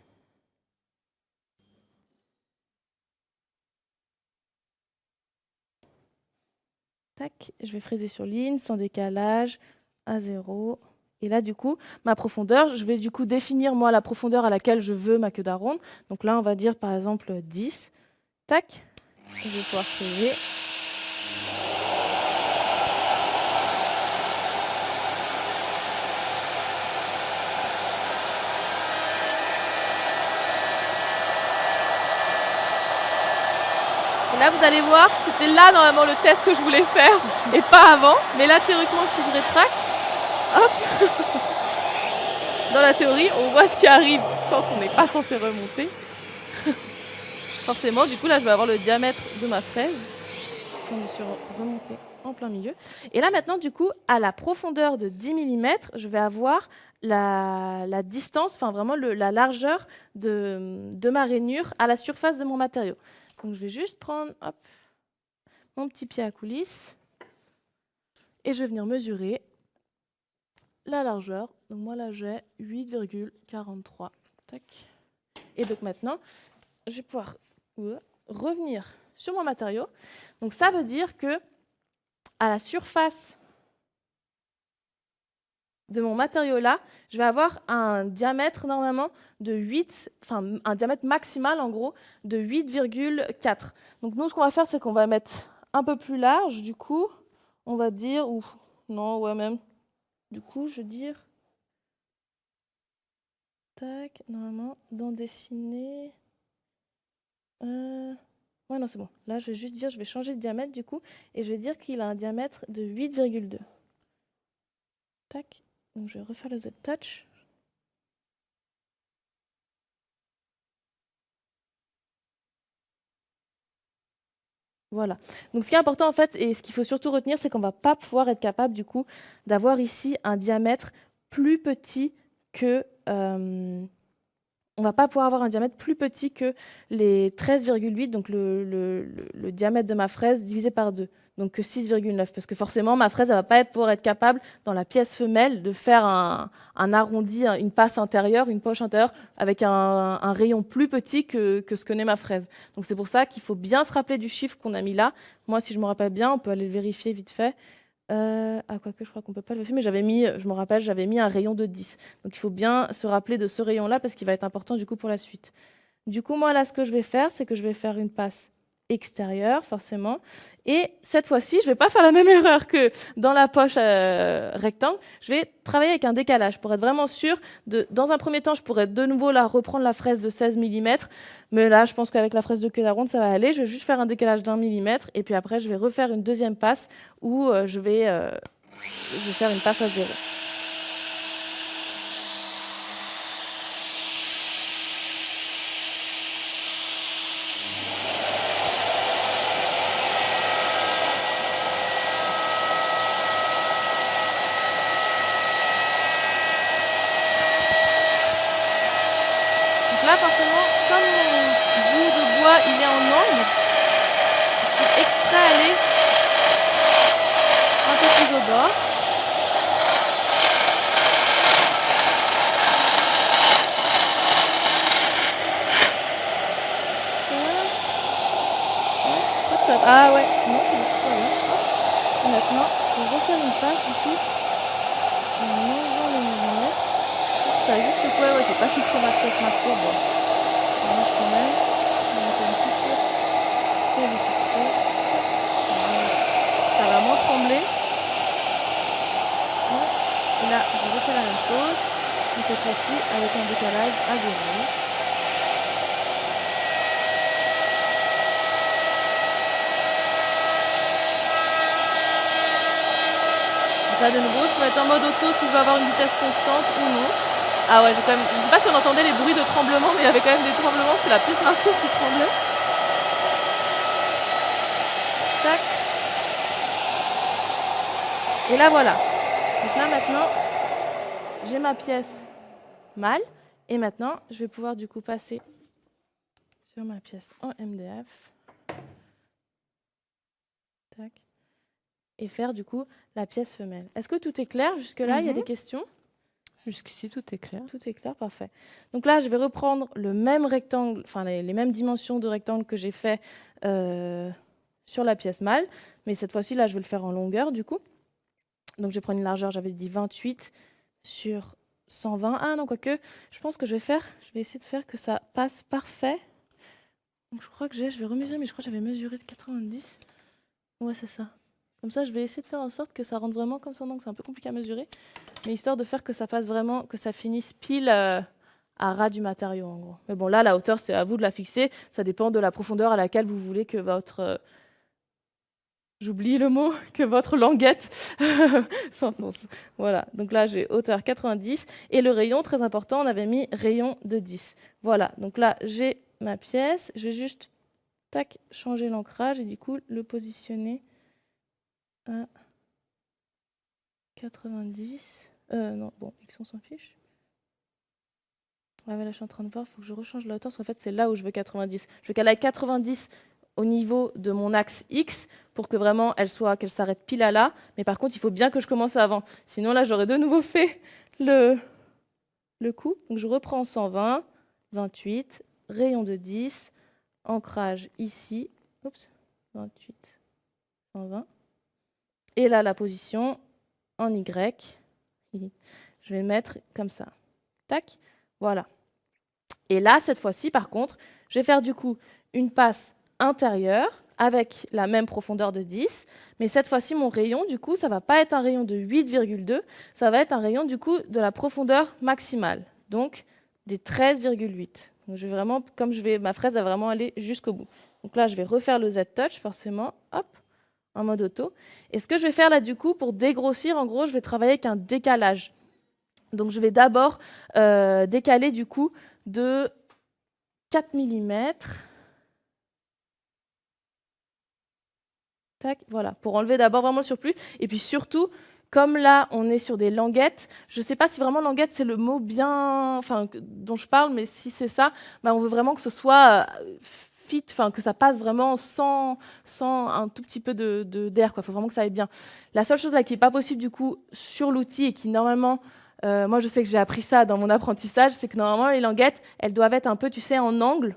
Tac, je vais fraiser sur ligne, sans décalage, à 0. Et là, du coup, ma profondeur, je vais du coup définir moi la profondeur à laquelle je veux ma queue d'aronde. Donc là, on va dire par exemple 10. Tac, je vais pouvoir fraiser. Et là, vous allez voir, c'était là normalement le test que je voulais faire et pas avant. Mais là, théoriquement, si je rétracte, hop, dans la théorie, on voit ce qui arrive quand on n'est pas censé remonter. Forcément, du coup, là, je vais avoir le diamètre de ma fraise. Quand je suis remontée en plein milieu. Et là, maintenant, du coup, à la profondeur de 10 mm, je vais avoir la distance, enfin vraiment la largeur de ma rainure à la surface de mon matériau. Donc, je vais juste prendre hop, mon petit pied à coulisse et je vais venir mesurer la largeur. Donc, moi, là, j'ai 8,43. Tac. Et donc, maintenant, je vais pouvoir revenir sur mon matériau. Donc, ça veut dire que à la surface de mon matériau là, je vais avoir un diamètre normalement de 8, enfin un diamètre maximal en gros de 8,4. Donc nous, ce qu'on va faire, c'est qu'on va mettre un peu plus large, du coup, on va dire, ou non, ouais même, du coup, je veux dire, tac, normalement, dans dessiner, ouais non, c'est bon. Là, je vais juste dire, je vais changer le diamètre du coup, et je vais dire qu'il a un diamètre de 8,2. Tac. Donc je vais refaire le Z-Touch. Voilà. Donc ce qui est important en fait, et ce qu'il faut surtout retenir, c'est qu'on va pas pouvoir être capable du coup d'avoir ici un diamètre plus petit que on va pas pouvoir avoir un diamètre plus petit que les 13,8, donc le diamètre de ma fraise divisé par 2, donc que 6,9, parce que forcément, ma fraise, elle va pas pouvoir être capable, dans la pièce femelle, de faire un arrondi, une passe intérieure, une poche intérieure, avec un rayon plus petit que ce que n'est ma fraise. Donc c'est pour ça qu'il faut bien se rappeler du chiffre qu'on a mis là. Moi, si je me rappelle bien, on peut aller le vérifier vite fait. Quoique, je crois qu'on peut pas le vérifier, mais je me rappelle, j'avais mis un rayon de 10. Donc, il faut bien se rappeler de ce rayon-là parce qu'il va être important du coup pour la suite. Du coup, moi, là, ce que je vais faire, c'est que je vais faire une passe extérieure, forcément. Et cette fois-ci, je ne vais pas faire la même erreur que dans la poche rectangle. Je vais travailler avec un décalage pour être vraiment sûr. Dans un premier temps, je pourrais de nouveau reprendre la fraise de 16 mm. Mais là, je pense qu'avec la fraise de queue d'aronde, ça va aller. Je vais juste faire un décalage d'1 millimètre. Et puis après, je vais refaire une deuxième passe où je vais faire une passe à 0. Là, forcément, comme mon bout de bois il est en angle, je suis exprès aller un peu plus au bord. Ah ouais, non, c'est pas bien. Et maintenant, je vais refaire une passe ici en enlevant les millimètres. Ça juste que ouais, j'ai pas fixé ma pièce macro. Bon, ça marche quand même. On va faire une petite très vite. Ça va moins trembler. Et là, je refais la même chose. Et cette fois-ci, avec un décalage à 0. Là, de nouveau, je peux mettre en mode auto si je veux avoir une vitesse constante ou non. Ah ouais, j'ai quand même... Je sais pas si on entendait les bruits de tremblement, mais il y avait quand même des tremblements. C'est la petite Marceau qui tremblait. Tac. Et là, voilà. Donc là, maintenant, j'ai ma pièce mâle. Et maintenant, je vais pouvoir du coup passer sur ma pièce en MDF. Tac. Et faire du coup la pièce femelle. Est-ce que tout est clair jusque-là? Il y a des questions? Jusqu'ici, tout est clair. Tout est clair, parfait. Donc là, je vais reprendre le même rectangle, enfin les mêmes dimensions de rectangle que j'ai fait sur la pièce mâle, mais cette fois-ci, là, je vais le faire en longueur, du coup. Donc, je vais prendre une largeur, j'avais dit 28 sur 120. Ah non, quoique, je pense que je vais essayer de faire que ça passe parfait. Donc, je crois que je vais remesurer, mais je crois que j'avais mesuré de 90. Ouais, c'est ça. Comme ça, je vais essayer de faire en sorte que ça rentre vraiment comme ça. Donc, c'est un peu compliqué à mesurer. Mais histoire de faire que ça fasse vraiment, que ça finisse pile à ras du matériau, en gros. Mais bon, là, la hauteur, c'est à vous de la fixer. Ça dépend de la profondeur à laquelle vous voulez que votre... j'oublie le mot, que votre languette s'enfonce. Voilà. Donc là, j'ai hauteur 90. Et le rayon, très important, on avait mis rayon de 10. Voilà. Donc là, j'ai ma pièce. Je vais juste, tac, changer l'ancrage et du coup, le positionner à 90. Non, bon, X, on s'en fiche. Ouais, là, je suis en train de voir, il faut que je rechange la hauteur, parce qu'en fait, c'est là où je veux 90. Je veux qu'elle aille 90 au niveau de mon axe X, pour que vraiment, qu'elle s'arrête pile à là. Mais par contre, il faut bien que je commence avant. Sinon, là, j'aurais de nouveau fait le coup. Donc, je reprends 120, 28, rayon de 10, ancrage ici. Oups, 28, 120. Et là, la position en Y. Je vais le mettre comme ça. Tac, voilà. Et là, cette fois-ci, par contre, je vais faire du coup une passe intérieure avec la même profondeur de 10. Mais cette fois-ci, mon rayon, du coup, ça ne va pas être un rayon de 8,2. Ça va être un rayon, du coup, de la profondeur maximale. Donc, des 13,8. Donc, je vais vraiment, ma fraise va vraiment aller jusqu'au bout. Donc là, je vais refaire le Z-Touch, forcément. Hop, en mode auto. Et ce que je vais faire là, du coup, pour dégrossir, en gros, je vais travailler avec un décalage. Donc, je vais d'abord décaler, du coup, de 4 mm. Tac, voilà, pour enlever d'abord vraiment le surplus. Et puis surtout, comme là, on est sur des languettes, je ne sais pas si vraiment languette, c'est le mot bien, enfin, dont je parle, mais si c'est ça, bah, on veut vraiment que ce soit fit, enfin, que ça passe vraiment sans un tout petit peu d'air, quoi. Il faut vraiment que ça aille bien. La seule chose là qui n'est pas possible, du coup, sur l'outil et qui, normalement, moi, je sais que j'ai appris ça dans mon apprentissage, c'est que normalement, les languettes, elles doivent être un peu, tu sais, en angle.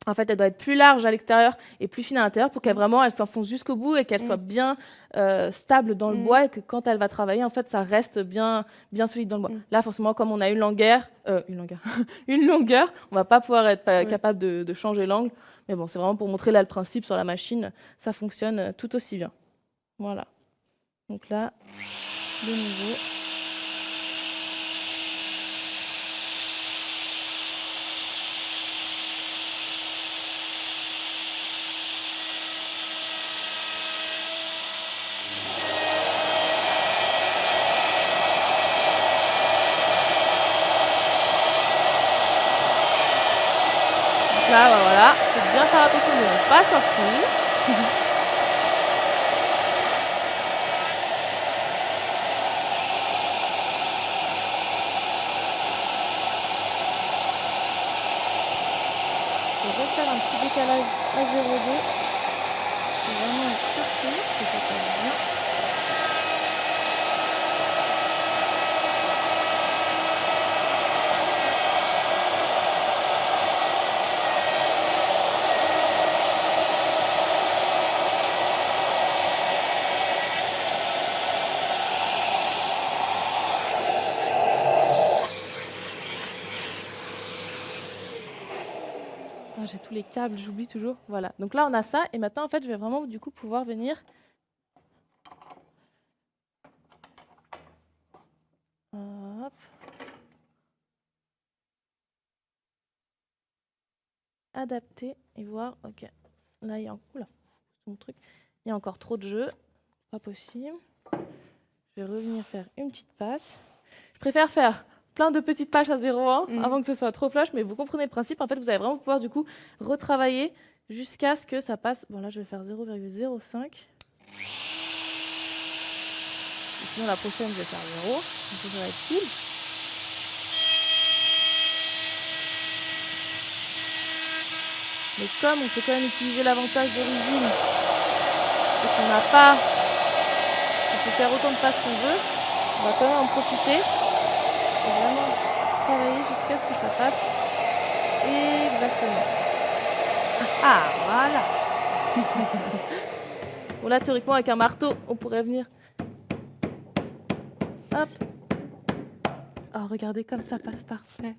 En fait, elle doit être plus large à l'extérieur et plus fine à l'intérieur pour qu'elle vraiment, elle s'enfonce jusqu'au bout et qu'elle soit bien stable dans le bois et que quand elle va travailler, en fait, ça reste bien solide dans le bois. Là, forcément, comme on a une longueur, on va pas pouvoir être capable de changer l'angle. Mais bon, c'est vraiment pour montrer là le principe sur la machine, ça fonctionne tout aussi bien. Voilà. Donc là, de nouveau. Là, voilà, faut bien faire attention de ne pas sortir. Je vais refaire un petit décalage à 0,2. C'est vraiment un surprise, que ça passe bien. Oh, j'ai tous les câbles, j'oublie toujours. Voilà. Donc là, on a ça. Et maintenant, en fait, je vais vraiment du coup pouvoir venir. Hop. Adapter et voir. Ok. Là, il y a, mon truc. Il y a encore trop de jeux. Pas possible. Je vais revenir faire une petite passe. Je préfère faire plein de petites pages à 0,1 avant que ce soit trop flush, mais vous comprenez le principe. En fait, vous allez vraiment pouvoir du coup retravailler jusqu'à ce que ça passe. Bon, là, je vais faire 0,05. Sinon, la prochaine, je vais faire 0. Donc, ça va être pile. Mais comme on peut quand même utiliser l'avantage d'origine et qu'on n'a pas, on peut faire autant de passes qu'on veut, on va quand même en profiter et vraiment travailler jusqu'à ce que ça passe exactement. Ah, voilà. Bon, là, théoriquement, avec un marteau, on pourrait venir. Hop. Oh, regardez comme ça passe parfait.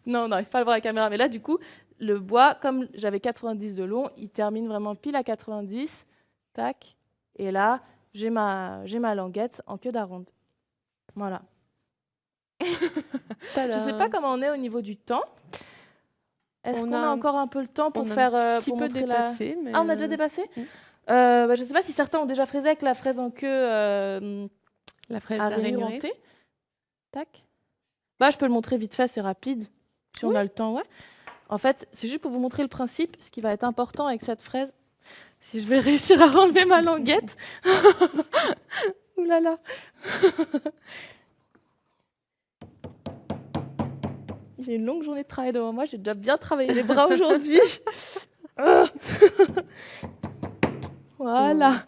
Non, on n'arrive pas à le voir à la caméra. Mais là, du coup, le bois, comme j'avais 90 de long, il termine vraiment pile à 90. Tac. Et là, j'ai ma languette en queue d'aronde. Voilà. Je ne sais pas comment on est au niveau du temps. Est-ce qu'on a encore un peu le temps pour faire un petit pour peu montrer dépassé, mais Ah, on a déjà dépassé Je ne sais pas si certains ont déjà fraisé avec la fraise en queue la fraise à à rainure rainurer. en thé. Tac. Bah, je peux le montrer vite fait, c'est rapide. Si on a le temps, ouais. En fait, c'est juste pour vous montrer le principe. Ce qui va être important avec cette fraise, si je vais réussir à enlever ma languette. Ouh là là. J'ai une longue journée de travail devant moi. J'ai déjà bien travaillé les bras aujourd'hui. Voilà.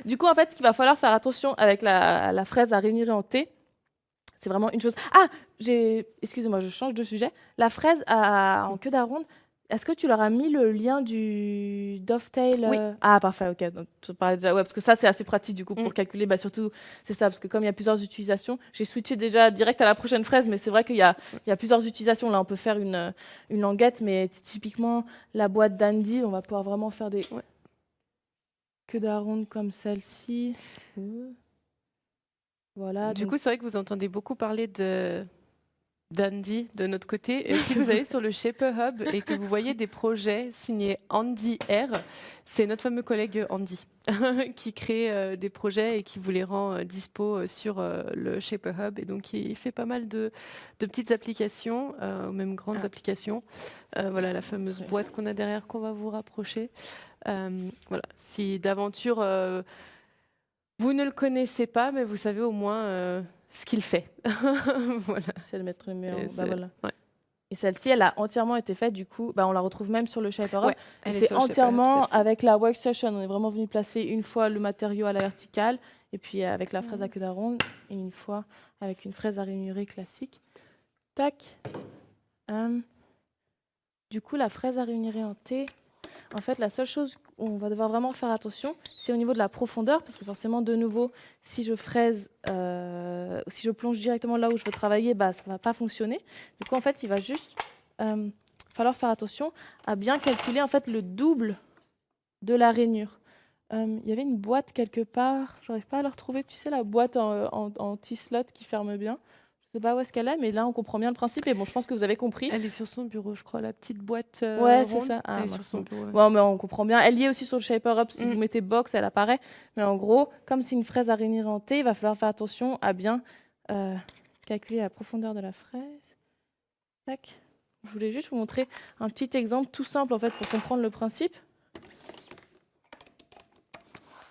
Du coup, en fait, ce qu'il va falloir faire attention avec la fraise à réunir en thé, c'est vraiment une chose. Ah, excusez-moi, je change de sujet. La fraise en queue d'aronde, est-ce que tu leur as mis le lien du dovetail Oui. Ah, parfait, ok. Donc, tu parlais déjà, ouais, parce que ça, c'est assez pratique du coup pour calculer. Bah, surtout, c'est ça, parce que comme il y a plusieurs utilisations, j'ai switché déjà direct à la prochaine fraise, mais c'est vrai qu'il y a plusieurs utilisations. Là, on peut faire une languette, mais typiquement, la boîte d'Andy, on va pouvoir vraiment faire des queues d'aronde comme celle-ci. Voilà. Du coup, c'est vrai que vous entendez beaucoup parler d'Andy de notre côté. Et si vous allez sur le Shaper Hub et que vous voyez des projets signés Andy R, c'est notre fameux collègue Andy qui crée des projets et qui vous les rend dispo sur le Shaper Hub. Et donc, il fait pas mal de petites applications, même grandes applications. Voilà la fameuse boîte qu'on a derrière qu'on va vous rapprocher. Voilà, si d'aventure vous ne le connaissez pas, mais vous savez au moins ce qu'il fait. Voilà. C'est le maître numéro. Et Bah, voilà. ouais. Et celle-ci, elle a entièrement été faite, du coup, bah, on la retrouve même sur le Shaper Hub. Ouais, Et elle est c'est sur le Shaper Hub, entièrement celle-ci. avec la workstation. On est vraiment venu placer une fois le matériau à la verticale, et puis avec la fraise à queue d'aronde, et une fois avec une fraise à rainurer classique. Tac. Du coup, la fraise à rainurer en thé, en fait, la seule chose où on va devoir vraiment faire attention, c'est au niveau de la profondeur, parce que forcément, de nouveau, si je fraise, si je plonge directement là où je veux travailler, bah, ça ne va pas fonctionner. Du coup, en fait, il va juste falloir faire attention à bien calculer en fait le double de la rainure. Il y avait une boîte quelque part, j'arrive pas à la retrouver. Tu sais, la boîte en T-slot qui ferme bien. Je sais pas où est-ce qu'elle est, mais là, on comprend bien le principe. Et bon, je pense que vous avez compris. Elle est sur son bureau, je crois, la petite boîte Ouais, ronde. c'est ça. Ah, Elle est sur son bureau. ouais, mais on comprend bien. Elle y est aussi sur le Shaper Up. Si vous mettez box, elle apparaît. Mais en gros, comme c'est une fraise à réunir en thé, il va falloir faire attention à bien calculer la profondeur de la fraise. Tac. Je voulais juste vous montrer un petit exemple tout simple en fait pour comprendre le principe.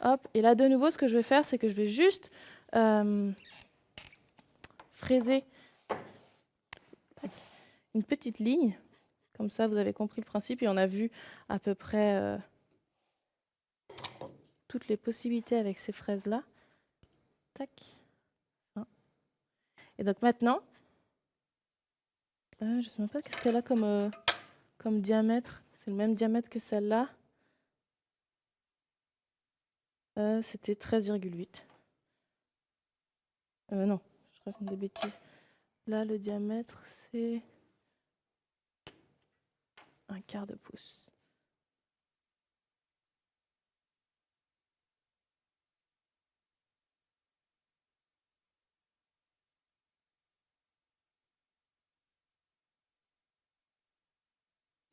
Hop. Et là, de nouveau, ce que je vais faire, c'est que je vais juste fraiser une petite ligne. Comme ça, vous avez compris le principe et on a vu à peu près toutes les possibilités avec ces fraises-là. Tac. Et donc maintenant, je ne sais même pas qu'est-ce qu'elle a comme diamètre. C'est le même diamètre que celle-là. C'était 13,8. Non, je raconte des bêtises. Là, le diamètre, c'est 1/4 de pouce.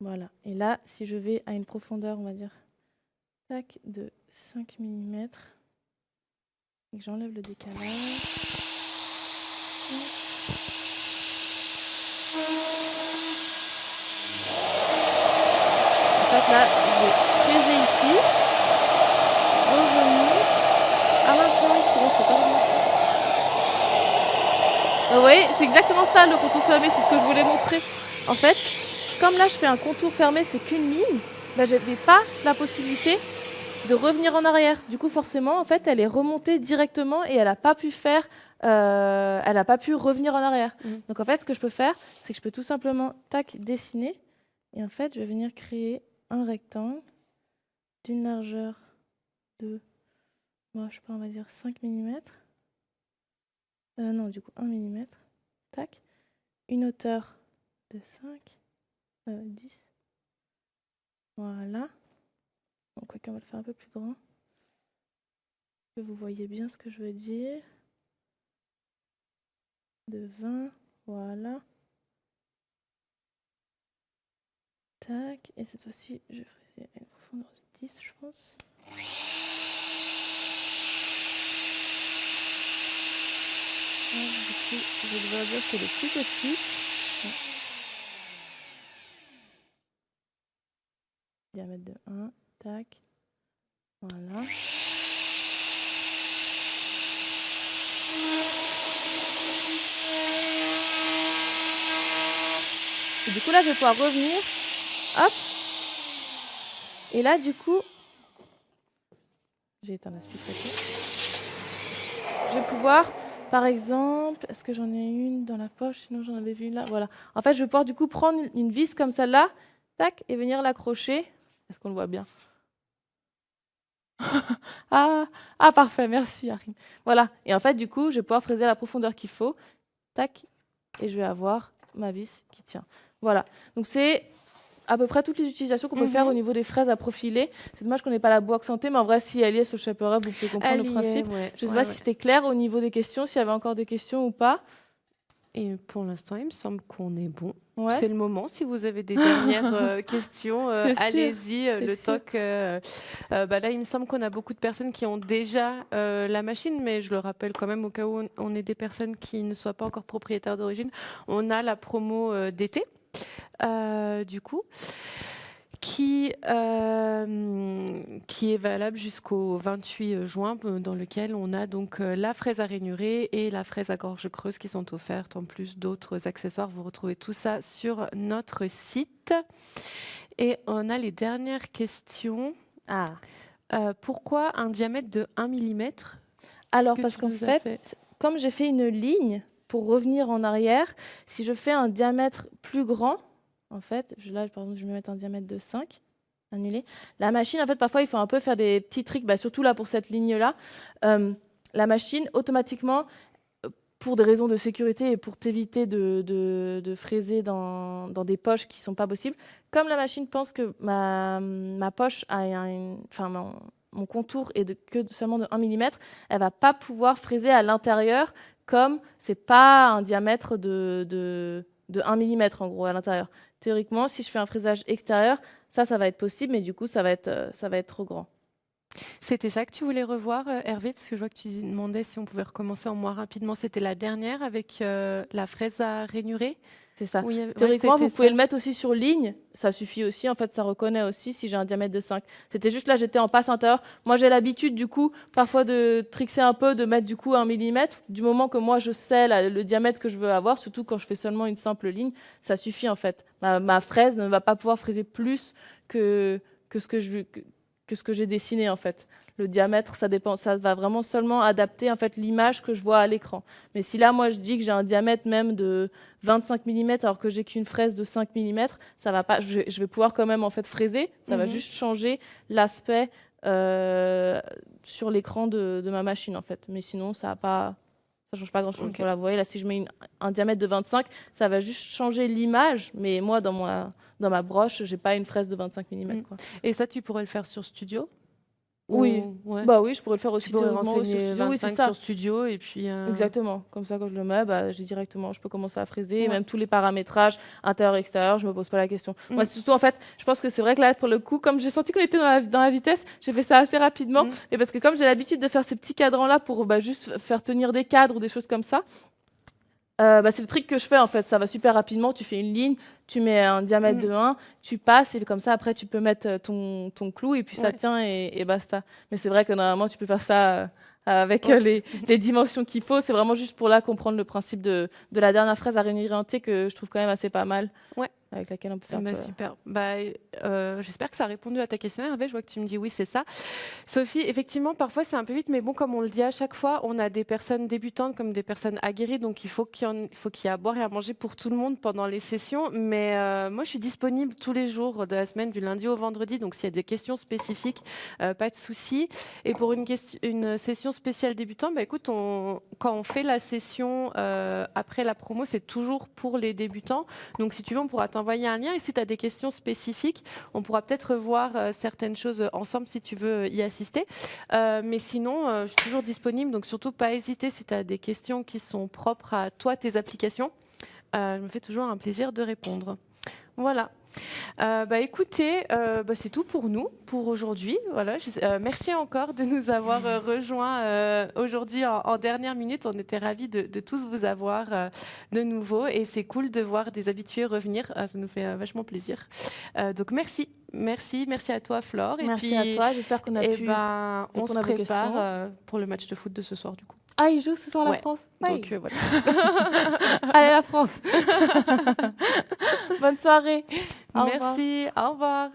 Voilà. Et là, si je vais à une profondeur, on va dire, tac, de 5 mm, Et que j'enlève le décalage. En fait, là, je vais fraiser ici, revenir. Ah mince, non, c'est pas vraiment ça. Vous voyez, c'est exactement ça le contour fermé, c'est ce que je voulais montrer. En fait, comme là, je fais un contour fermé, c'est qu'une ligne, ben, je n'avais pas la possibilité de revenir en arrière. Du coup, forcément, en fait, elle est remontée directement et elle n'a pas pu faire, elle n'a pas pu revenir en arrière. Donc, en fait, ce que je peux faire, c'est que je peux tout simplement, tac, dessiner. Et en fait, je vais venir créer un rectangle d'une largeur de, bon, je sais pas, on va dire 5 mm. Non, du coup, 1 mm. Tac. Une hauteur de 10. Voilà. Donc, on va le faire un peu plus grand. Que vous voyez bien ce que je veux dire. De 20, voilà. Tac. Et cette fois-ci, je vais fraiser à une profondeur de 10, je pense. Du coup, je vais devoir dire que le plus petit. Diamètre de 1, tac. Voilà. Et du coup, là, je vais pouvoir revenir. Hop. Et là, du coup, j'ai éteint la speaker. Je vais pouvoir, par exemple, est-ce que j'en ai une dans la poche? Sinon, j'en avais vu une là. Voilà. En fait, je vais pouvoir du coup prendre une vis comme celle-là, tac, et venir l'accrocher. Est-ce qu'on le voit bien? ah, parfait, merci, Arim. Voilà. Et en fait, du coup, je vais pouvoir fraiser à la profondeur qu'il faut, tac, et je vais avoir ma vis qui tient. Voilà. Donc, c'est à peu près toutes les utilisations qu'on peut faire au niveau des fraises à profiler. C'est dommage qu'on n'ait pas la boîte santé, mais en vrai, si elle y est sur Shaperer, vous pouvez comprendre le principe. Je ne sais pas si c'était clair au niveau des questions, s'il y avait encore des questions ou pas. Et pour l'instant, il me semble qu'on est bon. Ouais. C'est le moment. Si vous avez des dernières questions, allez-y. Le talk. Là, il me semble qu'on a beaucoup de personnes qui ont déjà la machine, mais je le rappelle quand même au cas où on est des personnes qui ne soient pas encore propriétaires d'origine. On a la promo d'été, du coup, qui est valable jusqu'au 28 juin, dans lequel on a donc la fraise à rainuré et la fraise à gorge creuse qui sont offertes, en plus d'autres accessoires. Vous retrouvez tout ça sur notre site. Et on a les dernières questions. Pourquoi un diamètre de 1 mm? Alors, parce qu'en fait, comme j'ai fait une ligne pour revenir en arrière, si je fais un diamètre plus grand, en fait, là, par exemple, je vais mettre un diamètre de 5, annulé. La machine, en fait, parfois, il faut un peu faire des petits tricks, surtout là, pour cette ligne-là. La machine, automatiquement, pour des raisons de sécurité et pour t'éviter de fraiser dans des poches qui ne sont pas possibles, comme la machine pense que ma poche a mon contour est seulement de 1 mm, elle ne va pas pouvoir fraiser à l'intérieur comme ce n'est pas un diamètre de 1 mm en gros à l'intérieur. Théoriquement, si je fais un fraisage extérieur, ça va être possible, mais du coup, ça va être trop grand. C'était ça que tu voulais revoir, Hervé, parce que je vois que tu demandais si on pouvait recommencer en moins rapidement. C'était la dernière avec la fraise à rainuré. C'est ça. Oui, théoriquement, vous pouvez le mettre aussi sur ligne. Ça suffit aussi. En fait, ça reconnaît aussi si j'ai un diamètre de 5. C'était juste là, j'étais en passe intérieur. Moi, j'ai l'habitude, du coup, parfois de trixer un peu, de mettre du coup 1 mm. Du moment que moi, je sais le diamètre que je veux avoir, surtout quand je fais seulement une simple ligne, ça suffit en fait. Ma fraise ne va pas pouvoir fraiser plus que ce que j'ai dessiné en fait. Le diamètre, ça dépend, ça va vraiment seulement adapter en fait l'image que je vois à l'écran. Mais si là, moi, je dis que j'ai un diamètre même de 25 mm alors que j'ai qu'une fraise de 5 mm, ça va pas. Je vais pouvoir quand même en fait fraiser. Ça va juste changer l'aspect sur l'écran de ma machine en fait. Mais sinon, ça change pas grand-chose. Voilà, vous voyez là, si je mets un diamètre de 25, ça va juste changer l'image. Mais moi, dans ma broche, j'ai pas une fraise de 25 mm. Et ça, tu pourrais le faire sur Studio? Oui, Ouais. bah oui, je pourrais le faire Tu aussi pourrais directement sur renseigner Studio. Oui, c'est 25 ça. sur Studio et puis Exactement. Comme ça, quand je le mets, bah, j'ai directement, je peux commencer à fraiser, ouais. même tous les paramétrages intérieur-extérieur, je me pose pas la question. Moi, Mmh. c'est surtout, en fait, je pense que c'est vrai que là, pour le coup, comme j'ai senti qu'on était dans la vitesse, j'ai fait ça assez rapidement. Mmh. Et parce que comme j'ai l'habitude de faire ces petits cadrans-là pour bah, juste faire tenir des cadres ou des choses comme ça, bah, c'est le trick que je fais en fait, ça va super rapidement, tu fais une ligne, tu mets un diamètre Mmh. de 1, tu passes et comme ça après tu peux mettre ton clou et puis ça Ouais. tient et basta. Mais c'est vrai que normalement tu peux faire ça avec Ouais. les dimensions qu'il faut, c'est vraiment juste pour là comprendre le principe de la dernière fraise à réorienter que je trouve quand même assez pas mal, Ouais. avec laquelle on peut faire Bah, super. Bah, j'espère que ça a répondu à ta question, Hervé. Je vois que tu me dis oui, c'est ça. Sophie, effectivement, parfois c'est un peu vite, mais bon, comme on le dit à chaque fois, on a des personnes débutantes comme des personnes aguerries, donc il faut qu'il y ait à boire et à manger pour tout le monde pendant les sessions. Mais moi, je suis disponible tous les jours de la semaine, du lundi au vendredi, donc s'il y a des questions spécifiques, pas de souci. Et pour une session spéciale débutant, bah, écoute, quand on fait la session après la promo, c'est toujours pour les débutants. Donc si tu veux, on pourra t'envoyer un lien. Et si tu as des questions spécifiques, on pourra peut-être voir certaines choses ensemble si tu veux y assister. Mais sinon, je suis toujours disponible. Donc surtout, pas hésiter si tu as des questions qui sont propres à toi, tes applications. Je me fais toujours un plaisir de répondre. Voilà. Bah, écoutez, bah, c'est tout pour nous, pour aujourd'hui. Voilà, merci encore de nous avoir rejoints aujourd'hui en dernière minute. On était ravis de tous vous avoir de nouveau et c'est cool de voir des habitués revenir. Ça nous fait vachement plaisir. Donc merci à toi Flore. Merci Et à puis, toi, j'espère qu'on a pu on se répondre à vos prépare questions. pour le match de foot de ce soir du coup. Ah, il joue ce soir la Ouais. France. Donc Ouais. voilà. Allez la France. Bonne soirée. Au revoir. Merci, au revoir.